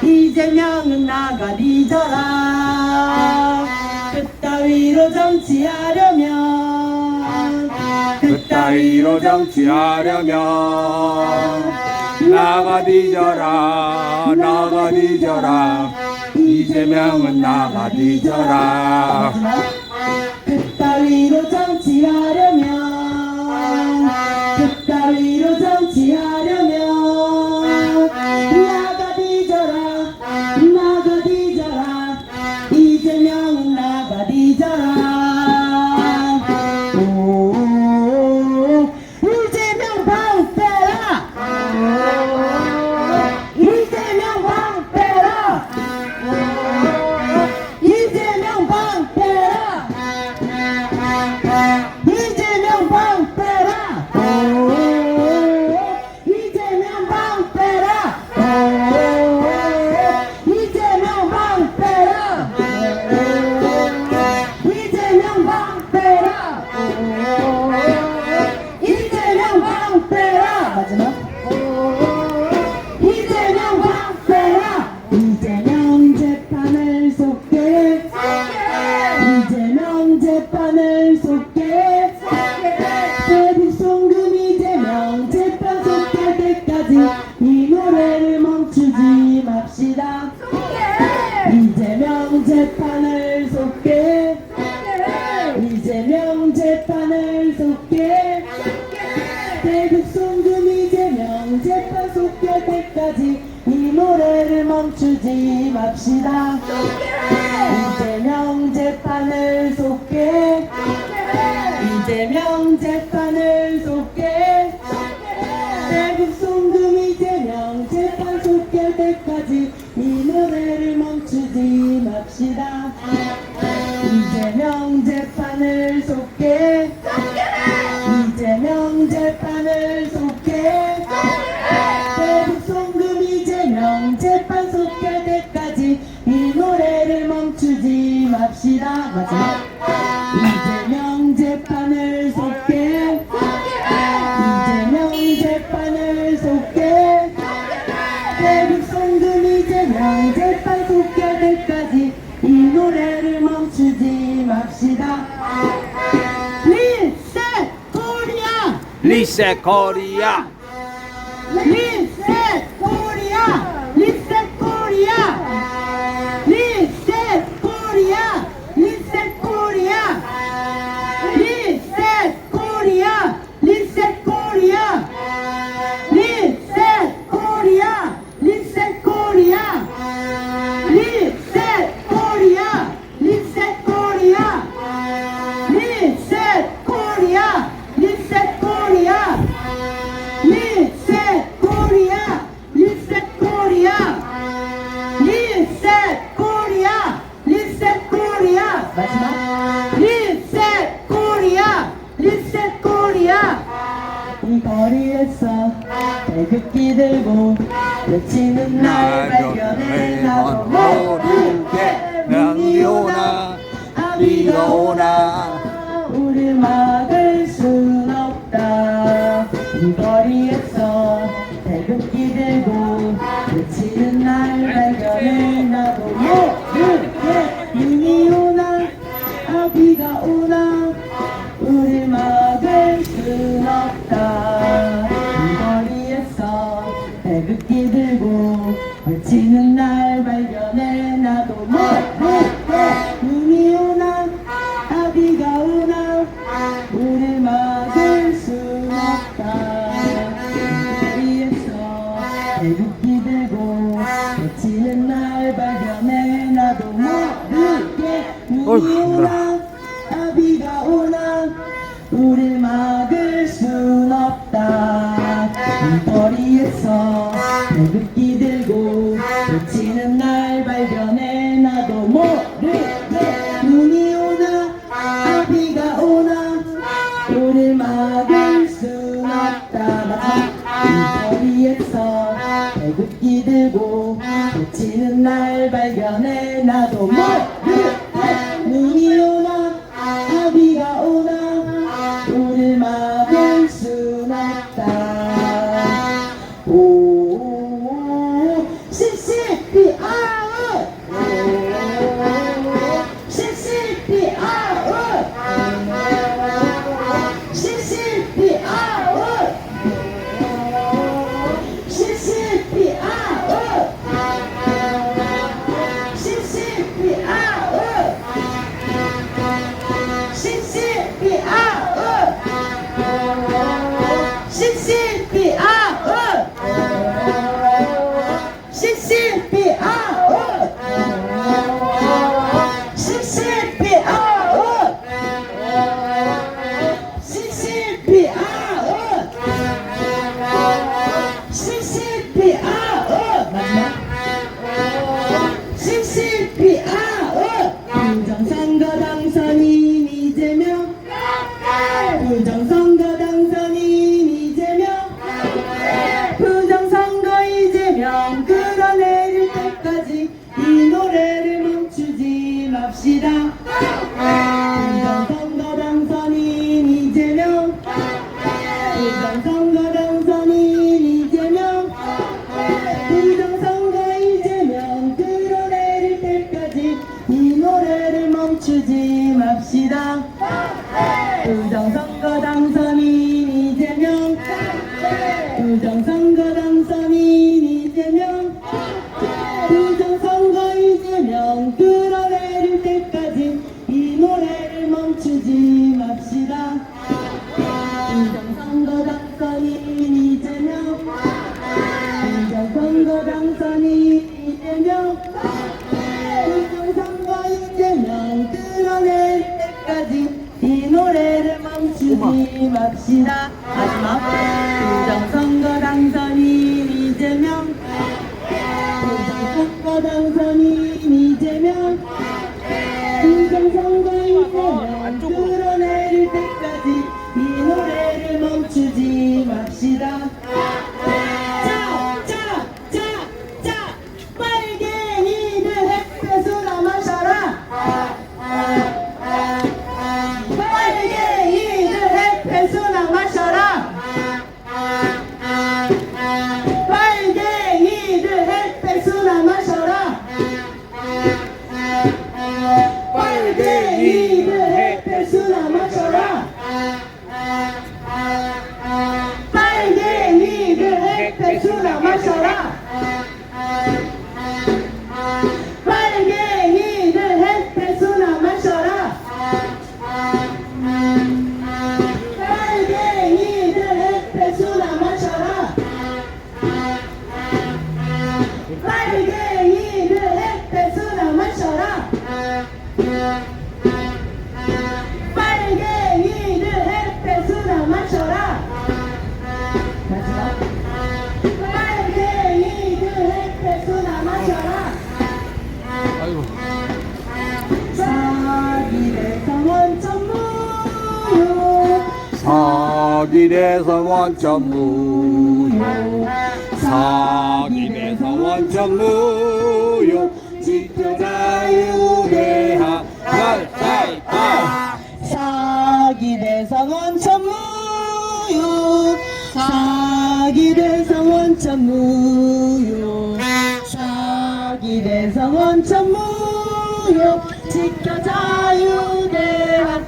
이재명은 나가 뒤져라 그따위로 정치하려면 그따위로 정치하려면 나가 뒤져라 나가 뒤져라 이재명은 나가 뒤져라 그따위로 정치하려면 그따위로 정치하려면 나가 뒤져라 나가 뒤져라 이재명은 나가 뒤져라 오 이재명 방 빼라 이재명 방 빼라 이재명 방 빼라 이재명 방 빼라 이재명 방 빼라 이재명 방 빼라 이재명 방 빼라 이재명 방 빼라 마지막 이재명 방 빼라 이재명 재판을 속게 이재명 재판을 속게 대북 송금 이재명 재판 속게 때까지 이 노래를 멈추지 맙시다 이재명 재판을 속게 이재명 재판을 속게 대북 송금 이재명 재판 속게 때까지 이 노래를 멈추지 맙시다 이재명 재판을 속게 이재명 재판을 속게 대북 송금 이재명 재판 속게 때까지 이 노래를 멈추지 맙시다 이재명 재판을 속게 이재명 재판을 속게 대북 송금 이재명 재판 속게 때까지 이 노래를 멈추지 맙시다 마지막 이재명 재판을 속게 이재명 재판을 속게 대북 송금 이재명 재판 속게 때까지 이 노래를 멈추지 맙시다 리셋 코리아 리셋 코리아 리셋 코리아 리셋 코리아 리셋 코리아 외치는 날 발견해 나도 모르게 눈이 오나 비가 오나 우릴 막을 순 없다. 이 거리에서 태극기 들고 외치는 날 발견해 나도 모르게 눈이 오나 비가 오나 우릴 막을 순 없다. 이 거리에서 태극기 들고 외치는 날 발견해 나도 모르게 눈이 오나 비가 오나 우릴 막을 순 없다. 이 거리에서 태극기 들고 외치는 날 발견해 나도 모르게 눈이 오나 비가 오나 우릴 막을 순 없다. 이 거리에서 태극기 들고 외치는 날 발견해 나도 모르게 눈이 오나 비가 오나 우릴 막을 순 없다. 이 거리에서 태극기 들고 외치는 날 발견해 나도 모르게 눈이 오나 비가 오나 우릴 막을 순 없다. 오 CCP 아웃 CCP 아웃 CCP 아웃 CCP 아웃 CCP 아웃 CCP 아웃 CCP 아웃 CCP 아웃 CCP 아웃 CCP 아웃 CCP 아웃 마지막 CCP 아웃 부정선거 당선인 이재명 부정선거 당선인 이재명 부정선거 이재명 끌어내릴 때까지 이 노래를 멈추지 맙시다. 부정선거 당선인 이재명 부정선거 당선인 이재명 부정선거 이재명 끌어내릴 때까지 이 노래를 멈추지 맙시다. 부정선거 당선인 이재명 부정선거 당선인 이재명 부정선거 이재명 끌어내릴 때까지 이 노래를 멈추지 맙시다. 부정선거 당선인 이재명 부정선거 당선인 이재명 부정선거 이재명 끌어내릴 때까지 이 노래를 멈추지 맙시다. 마지막 부정선거 당선인 이재명 부정선거 당선인 이재명 부정선거 이재명 끌어내릴 때까지 이 노래를 멈추지 맙시다. 자 빨갱이들 햇볕으로 마셔라. 빨갱이들 햇볕으로 마셔라. 빨갱이들 햇볕으로 마셔라. 빨갱이들 햇볕으로 마셔라. 빨갱이들 햇볕으로 마셔라. 빨갱이들 햇볕으로 마셔라. 빨갱이들 햇볕으로 마셔라. 빨갱이들 햇볕으로 마셔라. 빨갱이들 햇볕으로 마셔라. 마지막 빨갱이들 햇볕으로 마셔라. 아이고. 사기래서 원천 무효 사기래서 원천 무효 사기대서 원천 무효 지켜 자유대하 살살살 사기대서 원천 무효 사기대서 원천 무효 사기대서 원천 무효 지켜 자유대한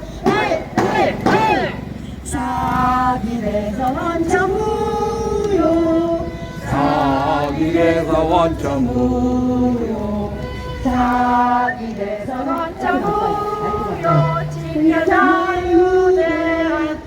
사기대서 원천 무효 사기대서 원천 무효 사기대서 원천 무효 지켜 자유대한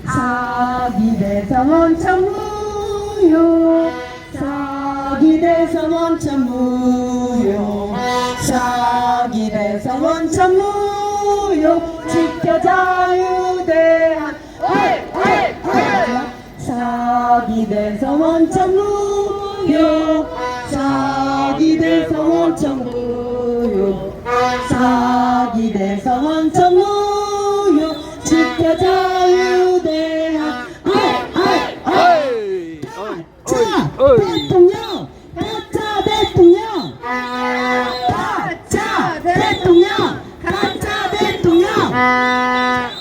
사기대서 원천 무효 사기대서 원천 무효 사기대서 원천 무효 지켜 자유대한 사기대서 원천 무효 사기대서 원천 무효 사기대서 원천 무효 지켜 자유대한 가짜 대통령 가짜 대통령 가짜 대통령 가짜 대통령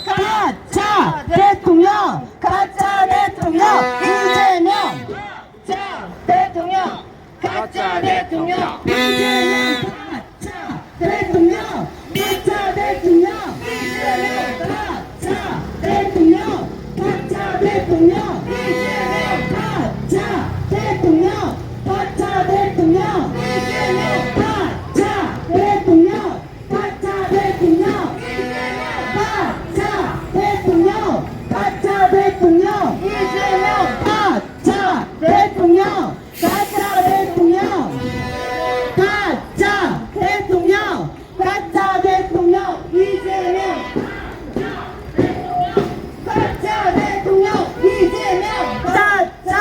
가짜 대통령 가짜 대통령 이재명 가짜 대통령 가짜 대통령 이재명 가짜 대통령 가짜 대통령 이재명 가짜 대통령 가짜 대통령 이재명 가짜 대통령 가짜 대통령 이재명 가짜 대통령 가짜 대통령 이재명 가짜 대통령 가짜 대통령 이재명 가짜 대통령 가짜 대통령 가짜 대통령 가짜 대통령 이재명 가짜 대통령 이재명 가짜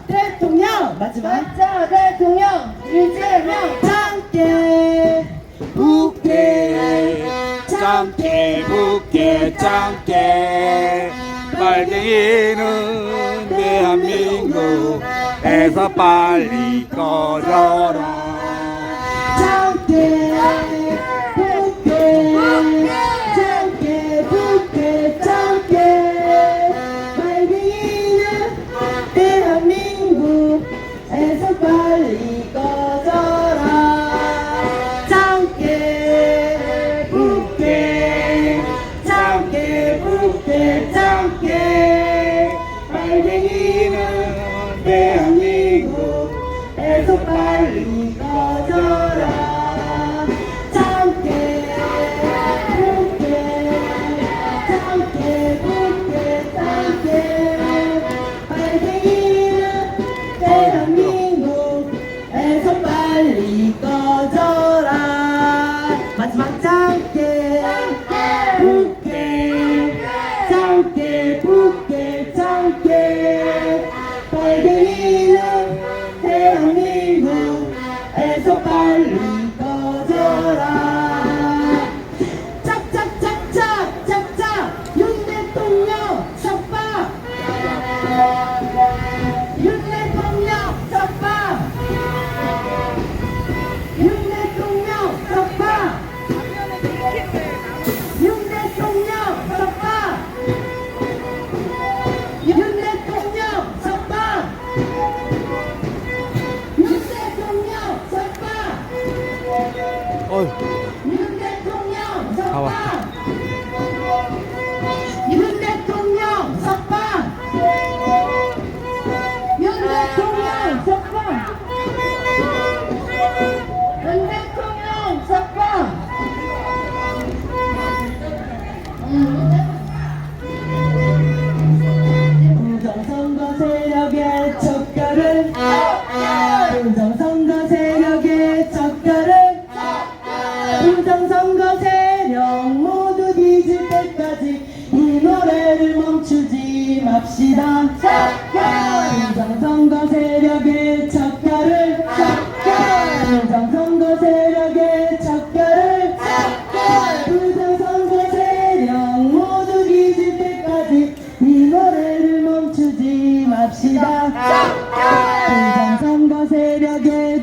대통령 마지막 가짜 대통령 이재명 짱깨 웃게 짱깨 붙게 짱깨 빨갱이는 대한민국에서 빨리 꺼져라 짱깨 웃게 짱깨 웃게 짱깨 빨갱이는 대한민국에서 빨리 꺼져라 짱깨 웃게 짱깨 웃게 짱깨 빨갱이는 대한민국에서 빨리 꺼져라 짱깨 웃게 짱깨 웃게 짱깨 빨갱이는 대한민국에서 빨리 꺼져라 마지막 짱깨 웃게 짱깨 웃게 짱깨 빨갱이는 대한민국에서 빨리 꺼져라 짝짝짝짝 짝짝 윤 대통령 석방 윤 대통령 석방 윤 대통령 석방 윤 대통령 석방 윤 대통령 석방 윤 대통령 석방 어휴 윤 대통령 다 왔다. 석방 윤 대통령 석방 윤 대통령 석방 윤 대통령 석방 부정선거 세력의 척결을 부정선거 세력의 척결을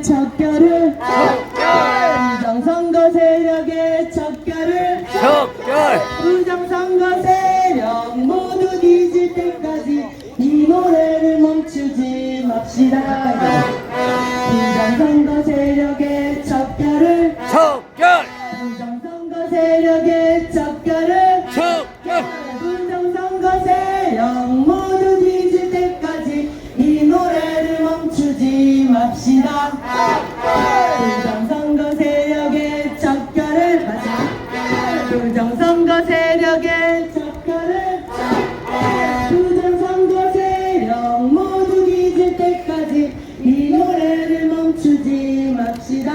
척결을 부정선거 세력의 척결을 척결 부정선거 세력 모두 뒤질 때까지 이 노래를 멈추지 맙시다. 부정선거 세력의 척결을 척결 부정선거 세력의 척결을 척결 부정선거 세력 모두 뒤질 때까지 이 노래를 멈추지 맙시다. 부정선거 세력의 척결을 부정선거 세력의 척결을 부정선거 세력 모두 뒤질 때까지 이 노래를 멈추지 맙시다.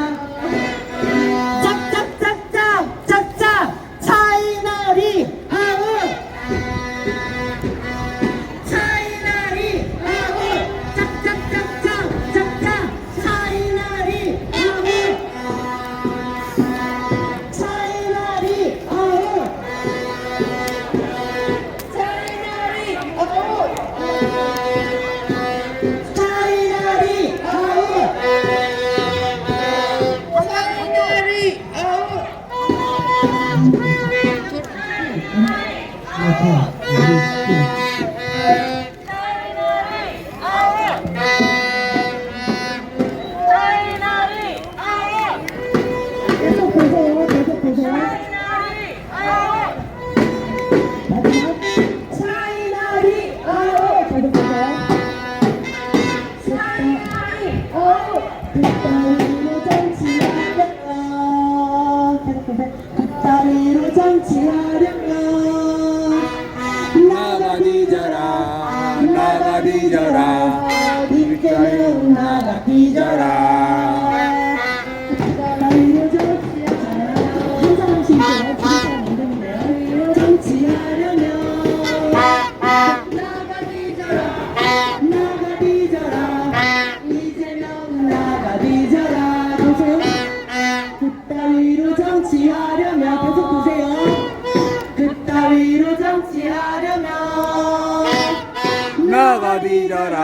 짝짝짝짝 짝짝 차이나리 아웃 차이나리 아웃 짝짝짝짝 짝짝 차이나리 아웃 차이나리 아웃 차이나리 아웃 차이나리 아웃 차이나리 계속 보세요. 계속 보세요. 마지막 차이나리 아웃 계속 보세요. 차이나리 아웃 그따위로 정치하려면 계속 보세요. 그따위로 정치하려면 나가 뒤져라 나가 뒤져라 이때는 나가 뒤져라 그따위로 정치하려면 한 사람씩 있어요. 두 사람 안 되는데요. 정치하려면 나가 뒤져라 나가 뒤져라 이재명 나가 뒤져라 보세요. 그따위로 정치하려면 계속 보세요. 그따위로 정치하려면 나가 뒤져라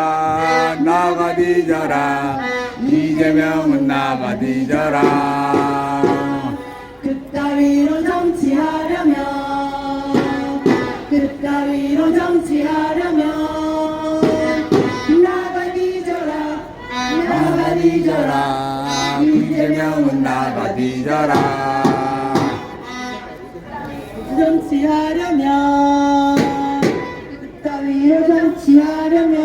나가 뒤져라 이재명은 나가 뒤져라 그따위로 정치하려면 그따위로 정치하려면 나가 뒤져라 나가 뒤져라 이재명은 나가 뒤져라 정치하려면 그따위로 정치하려면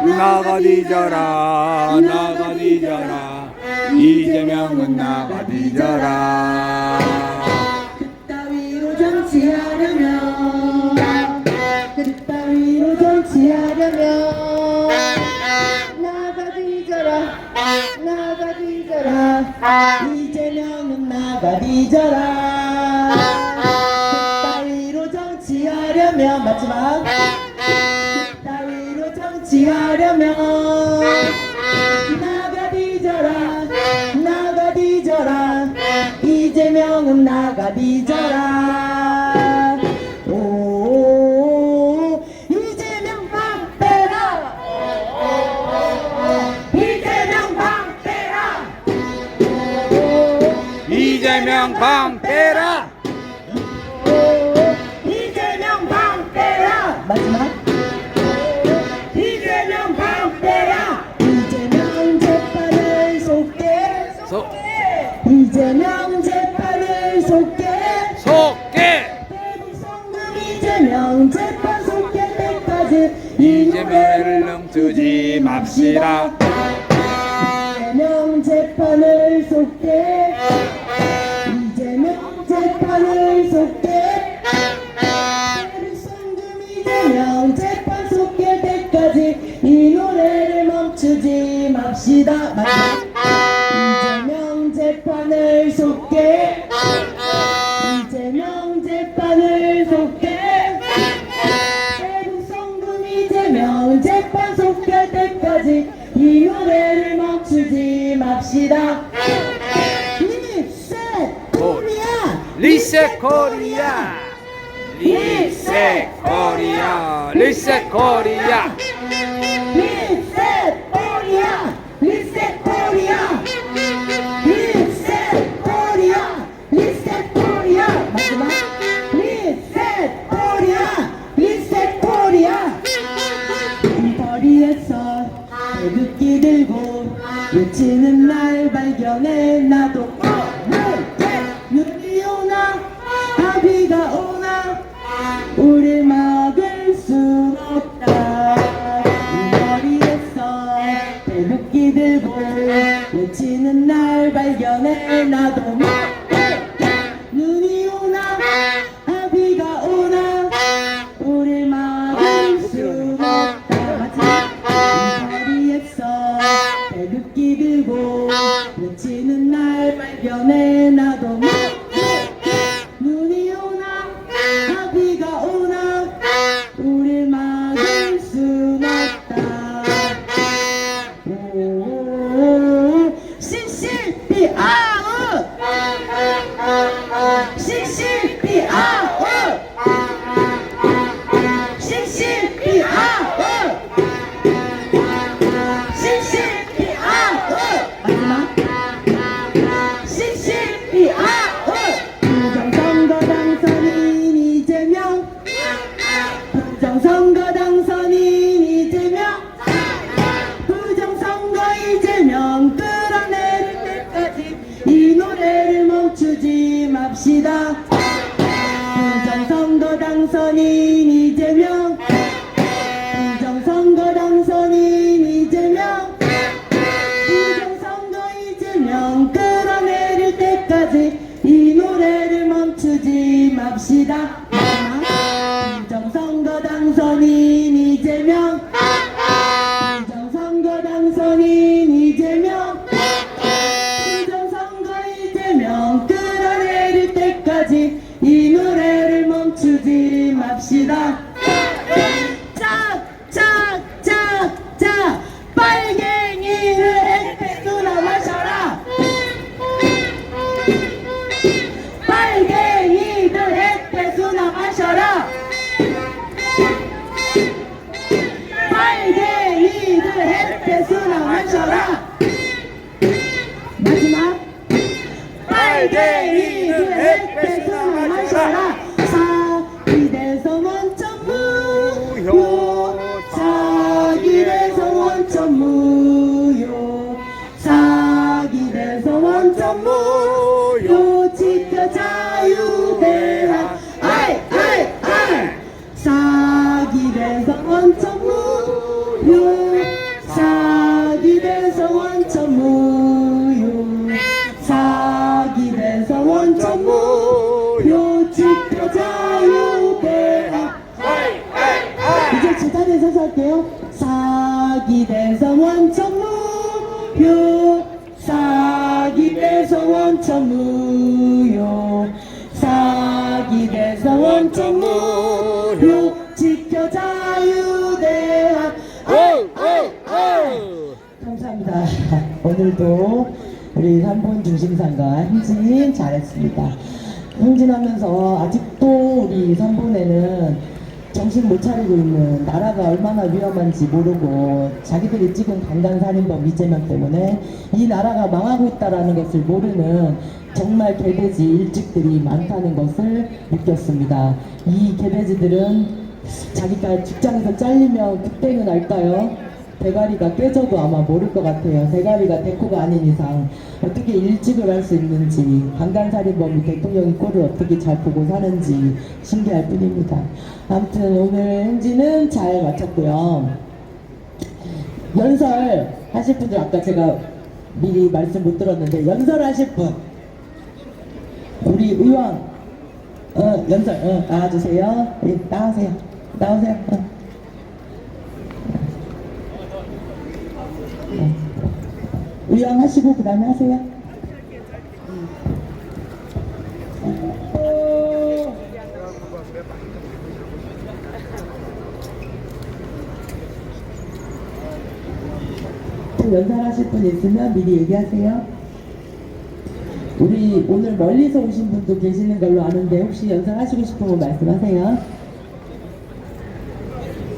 나가 뒤져라 나가 뒤져라 이재명은 나가 뒤져라 그따위로 정치하려면 그따위로 정치하려면 나가 뒤져라 나가 뒤져라 이재명은 나가 뒤져라 그따위로 정치하려면 마지막 그따위로 정치하려면 나가 뒤져라 나가 뒤져라 이재명은 나가 뒤져라 오 이재명 방 빼라 이재명 방 빼라 이재명 방 빼라 이재명 방 빼라 마지막 이재명 방 빼라 이재명 재판을 속게 이재명 재판을 속게 대북송금 이재명 재판 속게 때까지 이재명을 멈추지 맙시다 이재명 재판을 속게 이재명 재판을 속게 대북송금 이재명 재판 속게 때까지 이 노래를 멈추지 맙시다 이재명 재판을 속게 이재명 재판을 속게 대북송금 이재명 재판 속게 때까지 이 노래를 멈추지 맙시다 리셋 코리아 리셋 코리아 리셋 코리아 리셋 코리아 리셋 코리아 리셋 들고 외치는 날 발견해 나도 눈이 오나 비가 오나 우릴 막을 순 없다. 이 거리에서 태극기 들고 외치는 날 발견해 나도 눈이 오나 비가 오나 우릴 막을 순 없다. 마지막 이 거리에서 태극기 들고 외치는 날 발견해 나도 눈이 오나 비가 오나 우릴 막을 순 없다. CCP 아웃! CCP 아웃! CCP 아웃! CCP 아웃! 마지막 CCP 아웃! 부정선거 당선인 이재명 부정선거 당선인 이재명 부정선거 이재명 끌어내릴 때까지 이 노래를 멈추지 맙시다. 부정선거 당선인 이재명 부정선거 당선인 이재명 부정선거 이재명 끌어내릴 때까지 이 노래를 멈추지 맙시다. 부정선거 당선인 이재명 부정선거 당선인 이재명 부정선거 이재명 끌어내릴 때까지 이 노래를 멈추지 맙시다. 짝짝짝짝 빨갱이를 햇빛으로 마셔라. 빨갱이들 햇빛으로 마셔라. 빨갱이들 햇빛으로 마셔라. 마지막 빨갱이들 햇빛으로 마셔라. 사기대서 원천 무효 사기대서 원천 무효 사기대서 원천 무효 지켜 자유대한 아이 사기대서 원천 무효 사기대서 원천 무효 사기대서 원천 무효 지켜 자유대한 이제 주단에 서서 할게요. 사기대서 원천 무효 사기대서 원천 무효 사기대서 원천 무효 지켜 자유대한 감사합니다. 오늘도 우리 삼본 중심상가 행진 잘했습니다. 행진하면서 아직도 우리 삼본에는 정신 못 차리고 있는 나라가 얼마나 위험한지 모르고 자기들이 찍은 강간살인범 이재명 때문에 이 나라가 망하고 있다는 것을 모르는 정말 개돼지 일찍들이 많다는 것을 느꼈습니다. 이 개돼지들은 자기가 직장에서 잘리면 그때는 알까요? 대가리가 깨져도 아마 모를 것 같아요. 대가리가 데코가 아닌 이상 어떻게 일찍을 할 수 있는지 강간살인범이 대통령의 꼴을 어떻게 잘 보고 사는지 신기할 뿐입니다. 아무튼 오늘 행진은 잘 마쳤고요. 연설 하실 분들 아까 제가 미리 말씀 못 들었는데 연설 하실 분 우리 의원 연설 나와주세요. 네, 나오세요. 의원 하시고 그 다음에 하세요. 또 연설하실 분 있으면 미리 얘기하세요. 우리 오늘 멀리서 오신 분도 계시는 걸로 아는데 혹시 연설하시고 싶으면 말씀하세요.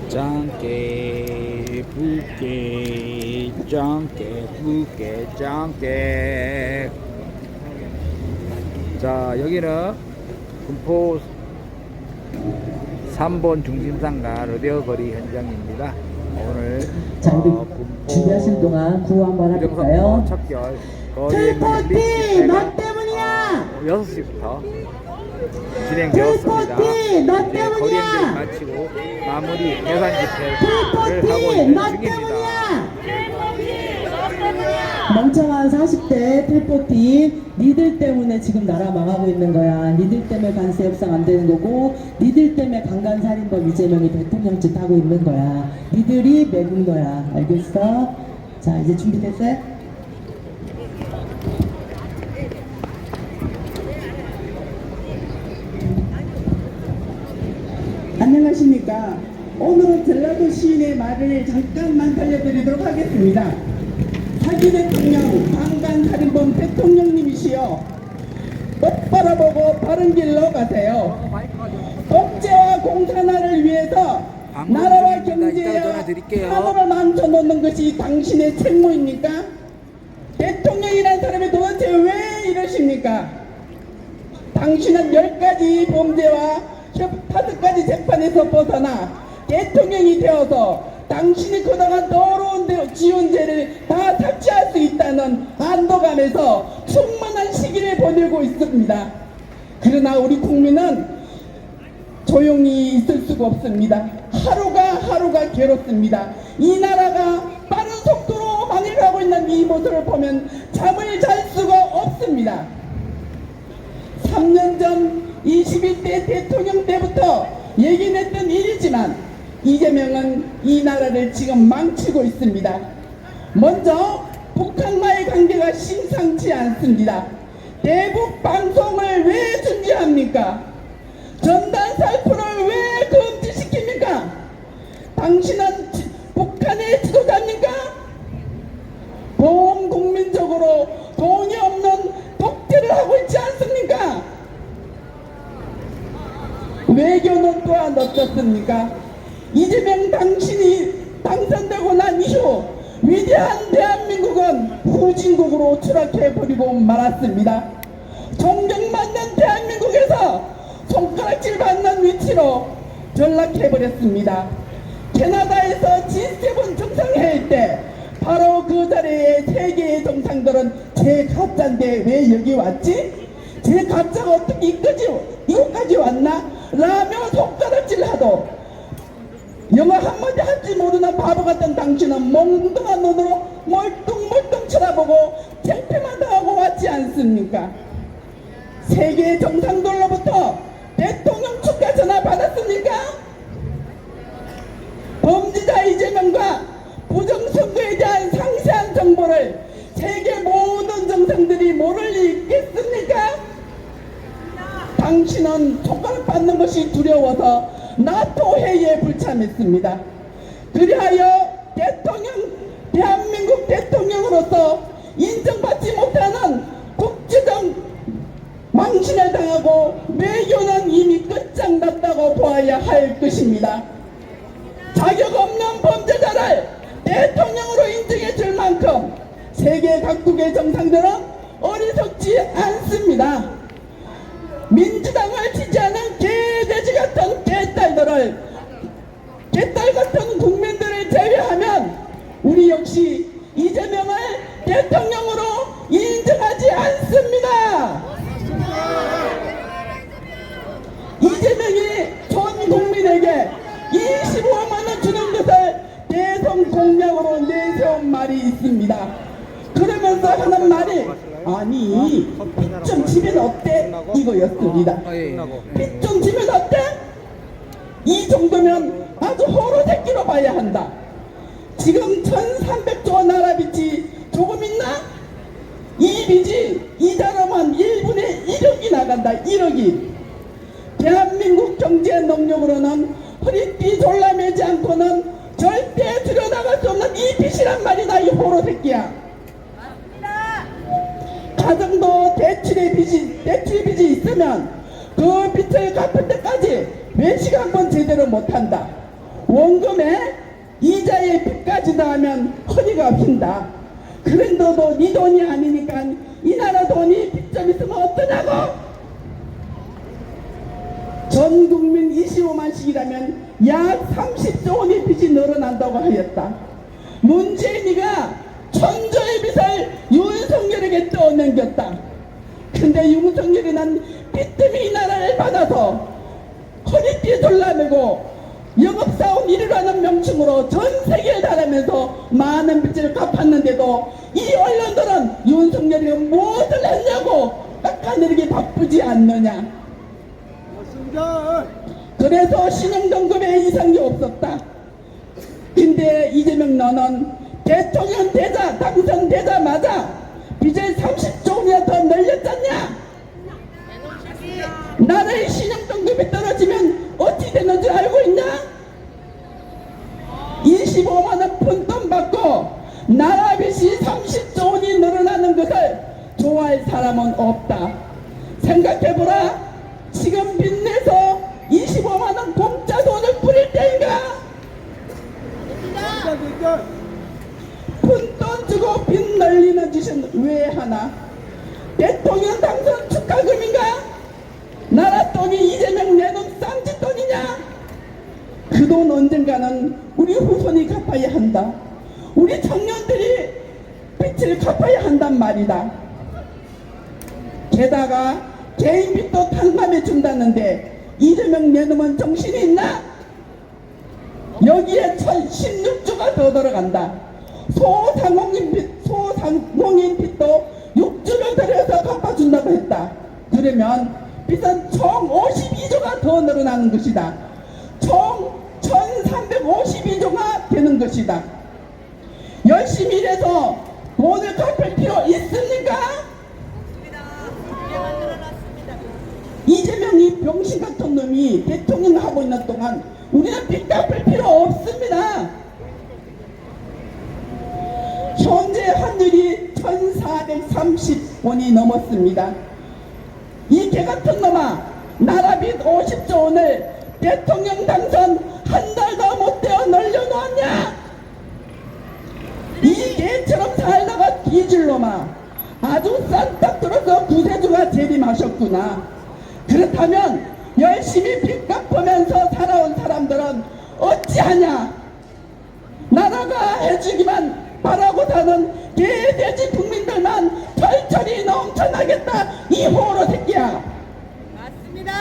짱깨 붓게 짱깨 붓게 짱깨. 자, 여기는 군포 3번 중심상가 로데오 거리 현장입니다. 오늘 자, 우리 준비하실 동안 구호 한번 해볼까요? 척결 틀포티 너 때문이야! 6시부터 진행되었습니다. 틀포티 너 이제 거리 행진을 때문이야! 마치고 마무리 계산 집회를 하고 틀포티 있는 너 중입니다. 때문이야! 멍청한 40대 틀포티 니들 때문에 지금 나라 망하고 있는 거야. 니들 때문에 관세 협상 안 되는 거고 니들 때문에 강간살인범 이재명이 대통령짓 하고 있는 거야. 니들이 맥은 거야. 알겠어? 자, 이제 준비됐어요? 안녕하십니까. 오늘은 전라도 시인의 말을 잠깐만 살려드리도록 하겠습니다. 사기 대통령, 강간살인범 대통령님이시여, 똑바로 보고 바른 길로 가세요. 독재와 공산화를 위해서 나라와 경제와 산업을 망쳐놓는 것이 당신의 책무입니까? 대통령이라는 사람이 도대체 왜 이러십니까? 당신은 10가지 범죄와 5가지 재판에서 벗어나 대통령이 되어서 당신이 그동안 더러운 지원죄를 다 삭제할 수 있다는 안도감에서 충만한 시기를 보내고 있습니다. 그러나 우리 국민은 조용히 있을 수가 없습니다. 하루가 괴롭습니다. 이 나라가 빠른 속도로 망해가고 있는 이 모습을 보면 잠을 잘 수가 없습니다. 3년 전 21대 대통령 때부터 얘기했던 일이지만 이재명은 이 나라를 지금 망치고 있습니다. 먼저 북한과의 관계가 심상치 않습니다. 대북 방송을 왜 중지합니까? 전단 살포를 왜 금지시킵니까? 당신은 북한의 지도자입니까? 보험 국민적으로 돈이 없는 독재를 하고 있지 않습니까? 외교는 또한 어떻습니까? 이재명 당신이 당선되고 난 이후 위대한 대한민국은 후진국으로 추락해버리고 말았습니다. 존경받는 대한민국에서 손가락질 받는 위치로 전락해버렸습니다. 캐나다에서 G7 정상회의 때 바로 그 자리에 세계의 정상들은 제 가짜인데 왜 여기 왔지? 제 가짜가 어떻게 이거까지 왔나? 라며 손가락질 하도 영어 한마디 할지 모르는 바보 같은 당신은 멍뚱한 눈으로 멀뚱멀뚱 쳐다보고 창피만 당하고 왔지 않습니까? 세계 정상들로부터 대통령 축하 전화 받았습니까? 범죄자 이재명과 부정선거에 대한 상세한 정보를 세계 모든 정상들이 모를 리 있겠습니까? 당신은 손가락 받는 것이 두려워서 나토 회의에 불참했습니다. 그리하여 대한민국 대통령으로서 인정받지 못하는 국제적 망신을 당하고 외교는 이미 끝장났다고 보아야 할 것입니다. 자격 없는 범죄자를 대통령으로 인정해 줄 만큼 세계 각국의 정상들은 어리석지 않습니다. 민주당을 지지하는 개돼지 같은 개딸 같은 국민들을 제외하면 우리 역시 이재명을 대통령으로 인정하지 않습니다. 이재명이 전 국민에게 25만원 주는 것을 대선 공약으로 내세운 말이 있습니다. 그러면서 하는 말이 아니 빚 좀 지면 어때? 이거였습니다. 빚 좀 지면 어때? 이 정도면 아주 호로새끼로 봐야 한다. 지금 1300조 나라 빚이 조금 있나? 이 빚이 이자로만 1분의 1억이 나간다. 1억이. 대한민국 경제 능력으로는 허리띠 졸라매지 않고는 절대 들여나갈 수 없는 이 빚이란 말이다. 이 호로새끼야. 가정도 대출의 빚이 있으면 그 빚을 갚을 때까지 외식 한번 제대로 못한다. 원금에 이자의 빚까지 더하면 허리가 핀다. 그런데도 네 돈이 아니니까 이 나라 돈이 빚 좀 있으면 어떠냐고? 전 국민 25만씩이라면 약 30조 원의 빚이 늘어난다고 하였다. 문재인이가 천조의 빚을 윤석열에게 떠넘겼다. 근데 윤석열이는 빚더미 이 나라를 받아서 허리띠에 졸라매고 영업사원 1위라는 명칭으로 전 세계에 달하면서 많은 빚을 갚았는데도 이 언론들은 윤석열이가 무엇을 했냐고 깎아내리기 바쁘지 않느냐. 그래서 신용등급에 이상이 없었다. 근데 이재명 너는 대통령 되자 당선되자마자 빚을 30조 원이나 더 늘렸잖냐. 나라의 신용등급이 떨어지면 어찌 되는 줄 알고 있냐? 25만원 푼돈 받고 나라 빚이 30조 원이 늘어나는 것을 좋아할 사람은 없다. 생각해보라. 지금 빚내서 25만원 공짜 돈을 뿌릴 때인가? 푼돈 주고 빚 늘리는 짓은 왜 하나? 대통령 당선 축하금인가? 나라 돈이 이재명 내놓은 쌍짓돈이냐? 그 돈 언젠가는 우리 후손이 갚아야 한다. 우리 청년들이 빚을 갚아야 한단 말이다. 게다가 개인 빚도 탕감해 준다는데 이재명 내놓으면 정신이 있나? 여기에 16조가 더 들어간다. 소상공인 빚도 6조를 들여서 갚아준다고 했다. 그러면 빚은 총 52조가 더 늘어나는 것이다. 총 1352조가 되는 것이다. 열심히 일해서 돈을 갚을 필요 있습니까? 이재명이 병신 같은 놈이 대통령 하고 있는 동안 우리는 빚 갚을 필요 없습니다. 현재 환율이 1430원이 넘었습니다. 이 개같은 놈아, 나라 빚 50조 원을 대통령 당선 한 달도 못 되어 늘려놓았냐? 이 개처럼 살다가 뒤질 놈아, 아주 싼딱 들어서 구세주가 재림하셨구나. 그렇다면 열심히 빚 갚으면서 살아온 사람들은 어찌하냐? 나라가 해주기만 바라고 사는 개돼지 국민들만 철철이 넘쳐나겠다, 이 호로 새끼야. 맞습니다.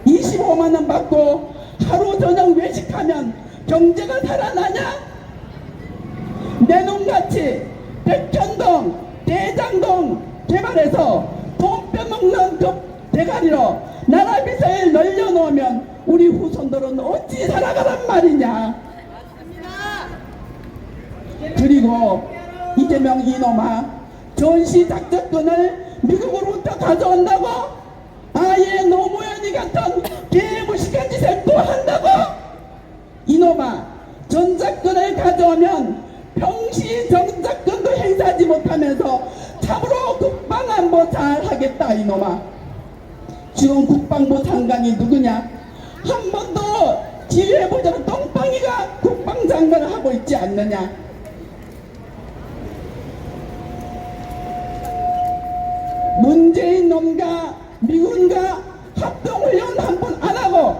25만원 받고 하루 저녁 외식하면 경제가 살아나냐? 내 놈같이 백현동, 대장동 개발해서 돈 빼먹는 그 대가리로 나라 빚을 늘려놓으면 우리 후손들은 어찌 살아가란 말이냐? 그리고 이재명 이놈아, 전시 작전권을 미국으로부터 가져온다고? 아예 노무현이 같은 개무식한 짓을 또 한다고? 이놈아, 전작권을 가져오면 평시 정작권도 행사하지 못하면서 참으로 국방안보 잘 하겠다. 이놈아, 지금 국방부 장관이 누구냐? 한 번도 기회보자는 똥빵이가 국방장관을 하고 있지 않느냐? 문재인 놈과 미군과 합동훈련 한 번 안 하고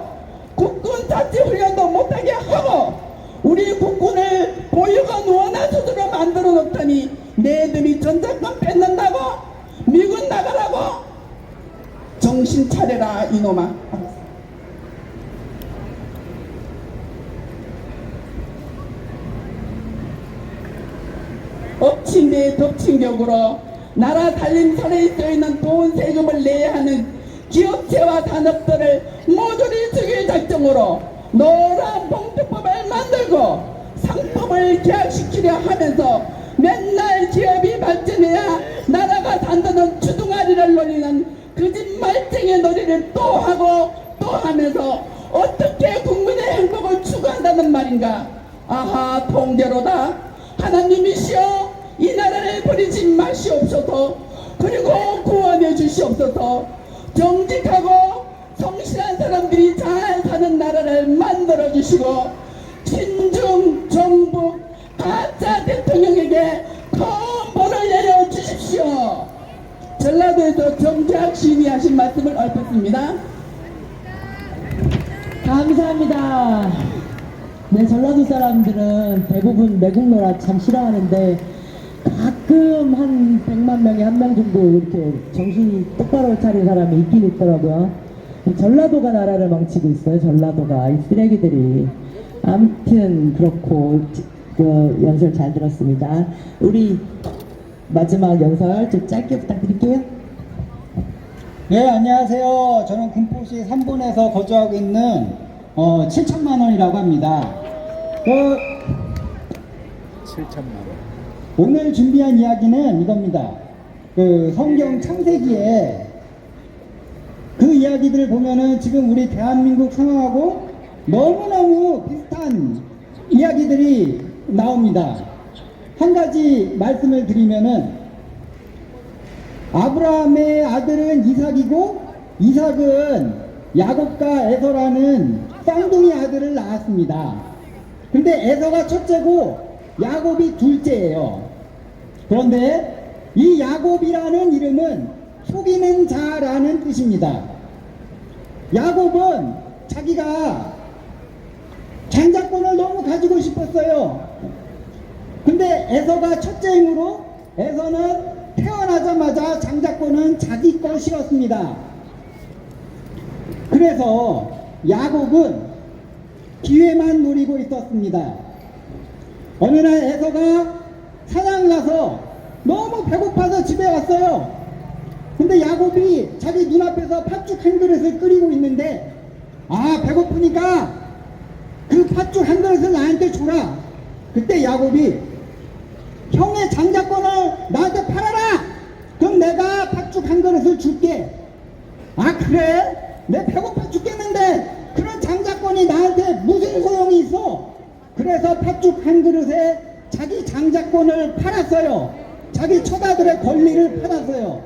국군 자치훈련도 못하게 하고 우리 국군을 보육원 원화수두로 만들어 놓더니 내놈이 전작권 뺏는다고? 미군 나가라고? 정신 차려라 이놈아. 엎친 데 덮친 격으로 나라 살림살이에 쓰이는 돈 세금을 내야 하는 기업체와 산업들을 모조리 죽일 작정으로 노란 봉투법을 만들고 상법을 계약시키려 하면서 맨날 기업이 발전해야 나라가 산다는 주둥아리를 노리는 거짓말쟁이 놀이를 또 하고 또 하면서 어떻게 국민의 행복을 추구한다는 말인가? 아하, 통제로다. 하나님이시여, 이 나라를 버리지 마시옵소서. 그리고 구원해 주시옵소서. 정직하고 성실한 사람들이 잘 사는 나라를 만들어 주시고 친중 정부 가짜 대통령에게 큰 벌을 내려 주십시오. 전라도에서 정재학 시인이 하신 말씀을 얽혔습니다. 감사합니다. 네, 전라도 사람들은 대부분 매국노라 참 싫어하는데 가끔 한 100만 명에 한 명 정도 이렇게 정신이 똑바로 차린 사람이 있긴 있더라고요. 전라도가 나라를 망치고 있어요. 전라도가 이 쓰레기들이. 아무튼 그렇고 그 연설 잘 들었습니다. 우리 마지막 연설 좀 짧게 부탁드릴게요. 네, 안녕하세요. 저는 군포시 3분에서 거주하고 있는 7천만 원이라고 합니다. 7천만 원. 오늘 준비한 이야기는 이겁니다. 그 성경 창세기에 그 이야기들을 보면은 지금 우리 대한민국 상황하고 너무너무 비슷한 이야기들이 나옵니다. 한 가지 말씀을 드리면은 아브라함의 아들은 이삭이고 이삭은 야곱과 에서라는 쌍둥이 아들을 낳았습니다. 근데 에서가 첫째고 야곱이 둘째예요. 그런데 이 야곱이라는 이름은 속이는 자라는 뜻입니다. 야곱은 자기가 장자권을 너무 가지고 싶었어요. 근데 에서가 첫째이므로 에서는 태어나자마자 장자권은 자기 것이었습니다. 그래서 야곱은 기회만 노리고 있었습니다. 어느 날 에서가 사냥 가서 너무 배고파서 집에 왔어요. 근데 야곱이 자기 눈앞에서 팥죽 한 그릇을 끓이고 있는데 배고프니까 그 팥죽 한 그릇을 나한테 줘라. 그때 야곱이 형의 장자권을 나한테 팔아라. 그럼 내가 팥죽 한 그릇을 줄게. 그래? 내 배고파 죽겠는데 그런 장자권이 나한테 무슨 소용이 있어? 그래서 팥죽 한 그릇에 자기 장자권을 팔았어요. 자기 처가들의 권리를 팔았어요.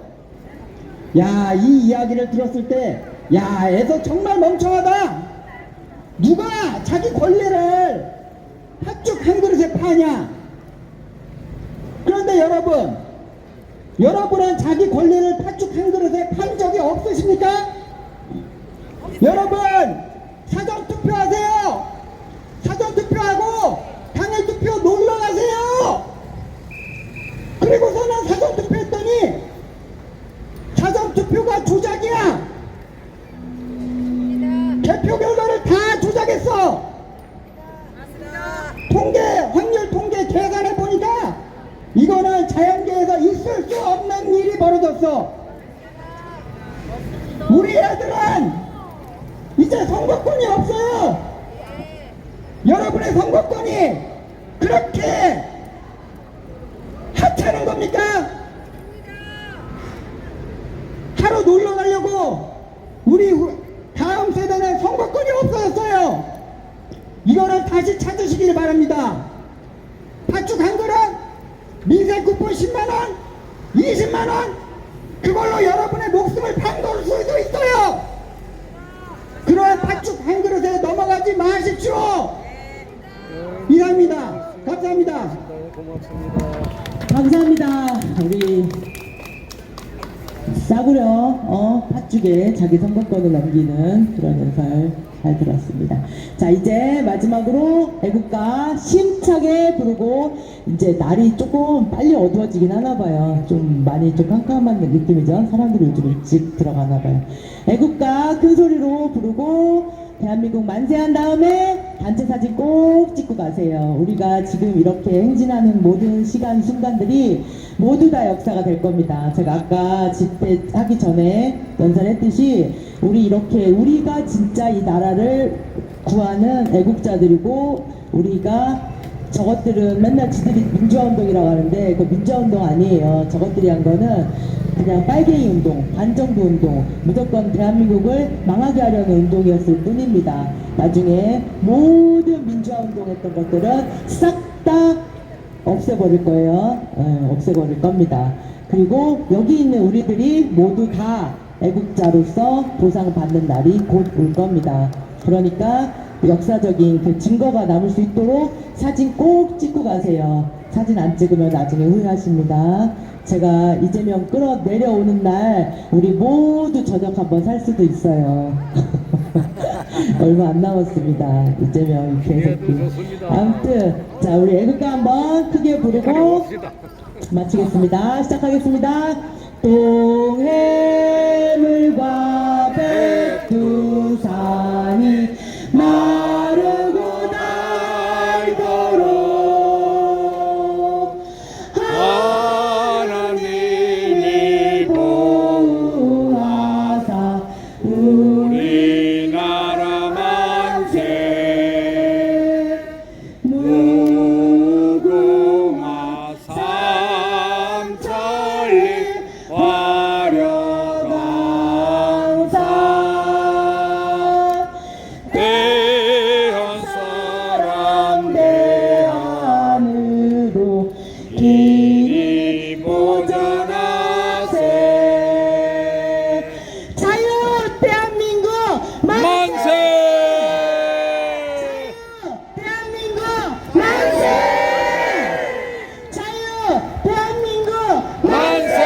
야, 이 이야기를 들었을 때 에서 정말 멍청하다. 누가 자기 권리를 팥죽 한 그릇에 파냐? 그런데 여러분은 자기 권리를 팥죽 한 그릇에 판 적이 없으십니까? 여러분, 사전투표하세요. 사전투표하고 당일투표 놀러가세요. 그리고서는 사전투표했더니 사전투표가 조작이야. 개표 결과를 다 조작했어. 확률 통계 계산해 보니까 이거는 자연계에서 있을 수 없는 일이 벌어졌어. 우리 애들은 이제 선거권이 없어요. 여러분의 선거권이 그렇게 하찮은 겁니까? 하루 놀러 가려고 우리 다음 세대는 선거권이 없어졌어요. 이거를 다시 찾으시길 바랍니다. 팥죽 한 그릇, 민생 쿠폰 10만원, 20만원, 그걸로 여러분의 목숨을 판걸 수도 있어요. 그러한 팥죽 한 그릇에 넘어가지 마십시오. 이상입니다. 감사합니다. 감사합니다. 우리 싸구려 팥죽에 자기 선거권을 넘기는 그런 연설 잘 들었습니다. 자, 이제 마지막으로 애국가 힘차게 부르고 이제 날이 조금 빨리 어두워지긴 하나봐요. 좀 많이 좀 깜깜한 느낌이죠. 사람들이 요즘 일찍 들어가나봐요. 애국가 큰 소리로 부르고 대한민국 만세한 다음에 단체 사진 꼭 찍고 가세요. 우리가 지금 이렇게 행진하는 모든 시간 순간들이 모두 다 역사가 될 겁니다. 제가 아까 집회 하기 전에 연설했듯이 우리가 진짜 이 나라를 구하는 애국자들이고, 우리가 저것들은 맨날 지들이 민주화운동이라고 하는데 그 민주화운동 아니에요. 저것들이 한 거는 그냥 빨갱이 운동, 반정부 운동, 무조건 대한민국을 망하게 하려는 운동이었을 뿐입니다. 나중에 모든 민주화 운동했던 것들은 싹 다 없애버릴 거예요. 없애버릴 겁니다. 그리고 여기 있는 우리들이 모두 다 애국자로서 보상받는 날이 곧 올 겁니다. 그러니까 역사적인 그 증거가 남을 수 있도록 사진 꼭 찍고 가세요. 사진 안 찍으면 나중에 후회하십니다. 제가 이재명 끌어내려오는 날 우리 모두 저녁 한번 살 수도 있어요. 얼마 안 남았습니다. 이재명 개새끼. 아무튼 자 우리 애국가 한번 크게 부르고 마치겠습니다. 시작하겠습니다. 동해물과 백두산이 마르고 닳도록 하나님이 보호하사 우리나라 만세 무궁화 삼천리 화려강산 대한사랑 대한으로 길이 보전하세 자유 대한민국 만세 대한민국 만세 자유 대한민국 만세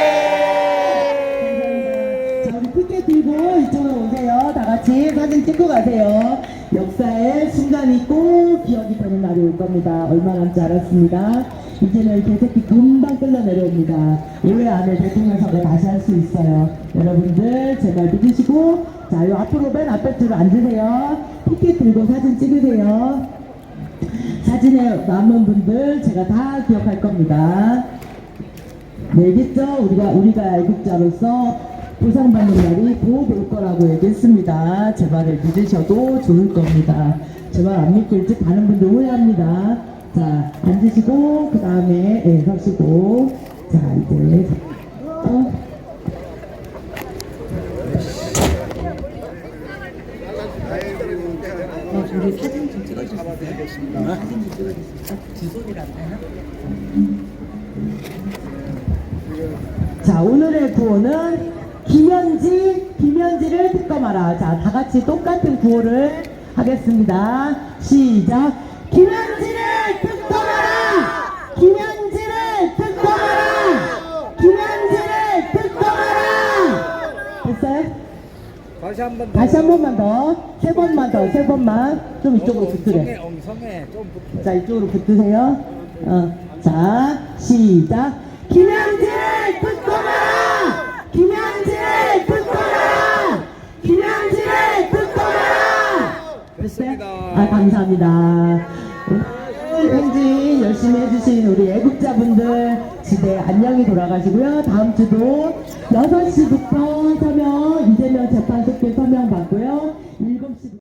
자, 우리 피켓 들고 이쪽으로 오세요. 다 같이 사진 찍고 가세요. 역사의 순간이 꼭 기억이 되는 날이 올 겁니다. 얼마 남지 않았습니다. 이제는 개새끼 금방 끌려 내려옵니다. 올해 안에 대통령 선거 다시 할 수 있어요. 여러분들 제 말 믿으시고 자, 요 앞으로 맨 앞에 줄로 앉으세요. 피켓 들고 사진 찍으세요. 사진에 남은 분들 제가 다 기억할 겁니다. 네, 알겠죠? 우리가 애국자로서 보상받는 날이 곧 올 거라고 얘기했습니다. 제 말을 믿으셔도 좋을 겁니다. 제 말 안 믿고 일찍 가는 분들 후회합니다. 자, 앉으시고, 그 다음에, 서시고. 자, 이제, 우리 사진 좀 찍어주세요. 사진 좀 찍어주세요. 뒷손이랑 되나? 자, 오늘의 구호는 김현지를 특검하라. 자, 다 같이 똑같은 구호를 하겠습니다. 시작. 김현지를 특검하라! 김현지를 특검하라! 김현지를 특검하라! 됐어요? 다시 한 번만 더. 세 번만. 좀 이쪽으로 붙으래. 엉성해 좀 붙어. 자, 이쪽으로 붙으세요. 자, 시작. 김현지를 특검하라! 김현지를 특검하라! 김현지를 특검하라! 됐습니다. 아, 감사합니다. 오늘 행진 열심히 해주신 우리 애국자분들 집에 안녕히 돌아가시고요. 다음 주도 6시부터 서명, 이재명 재판소께 서명 받고요.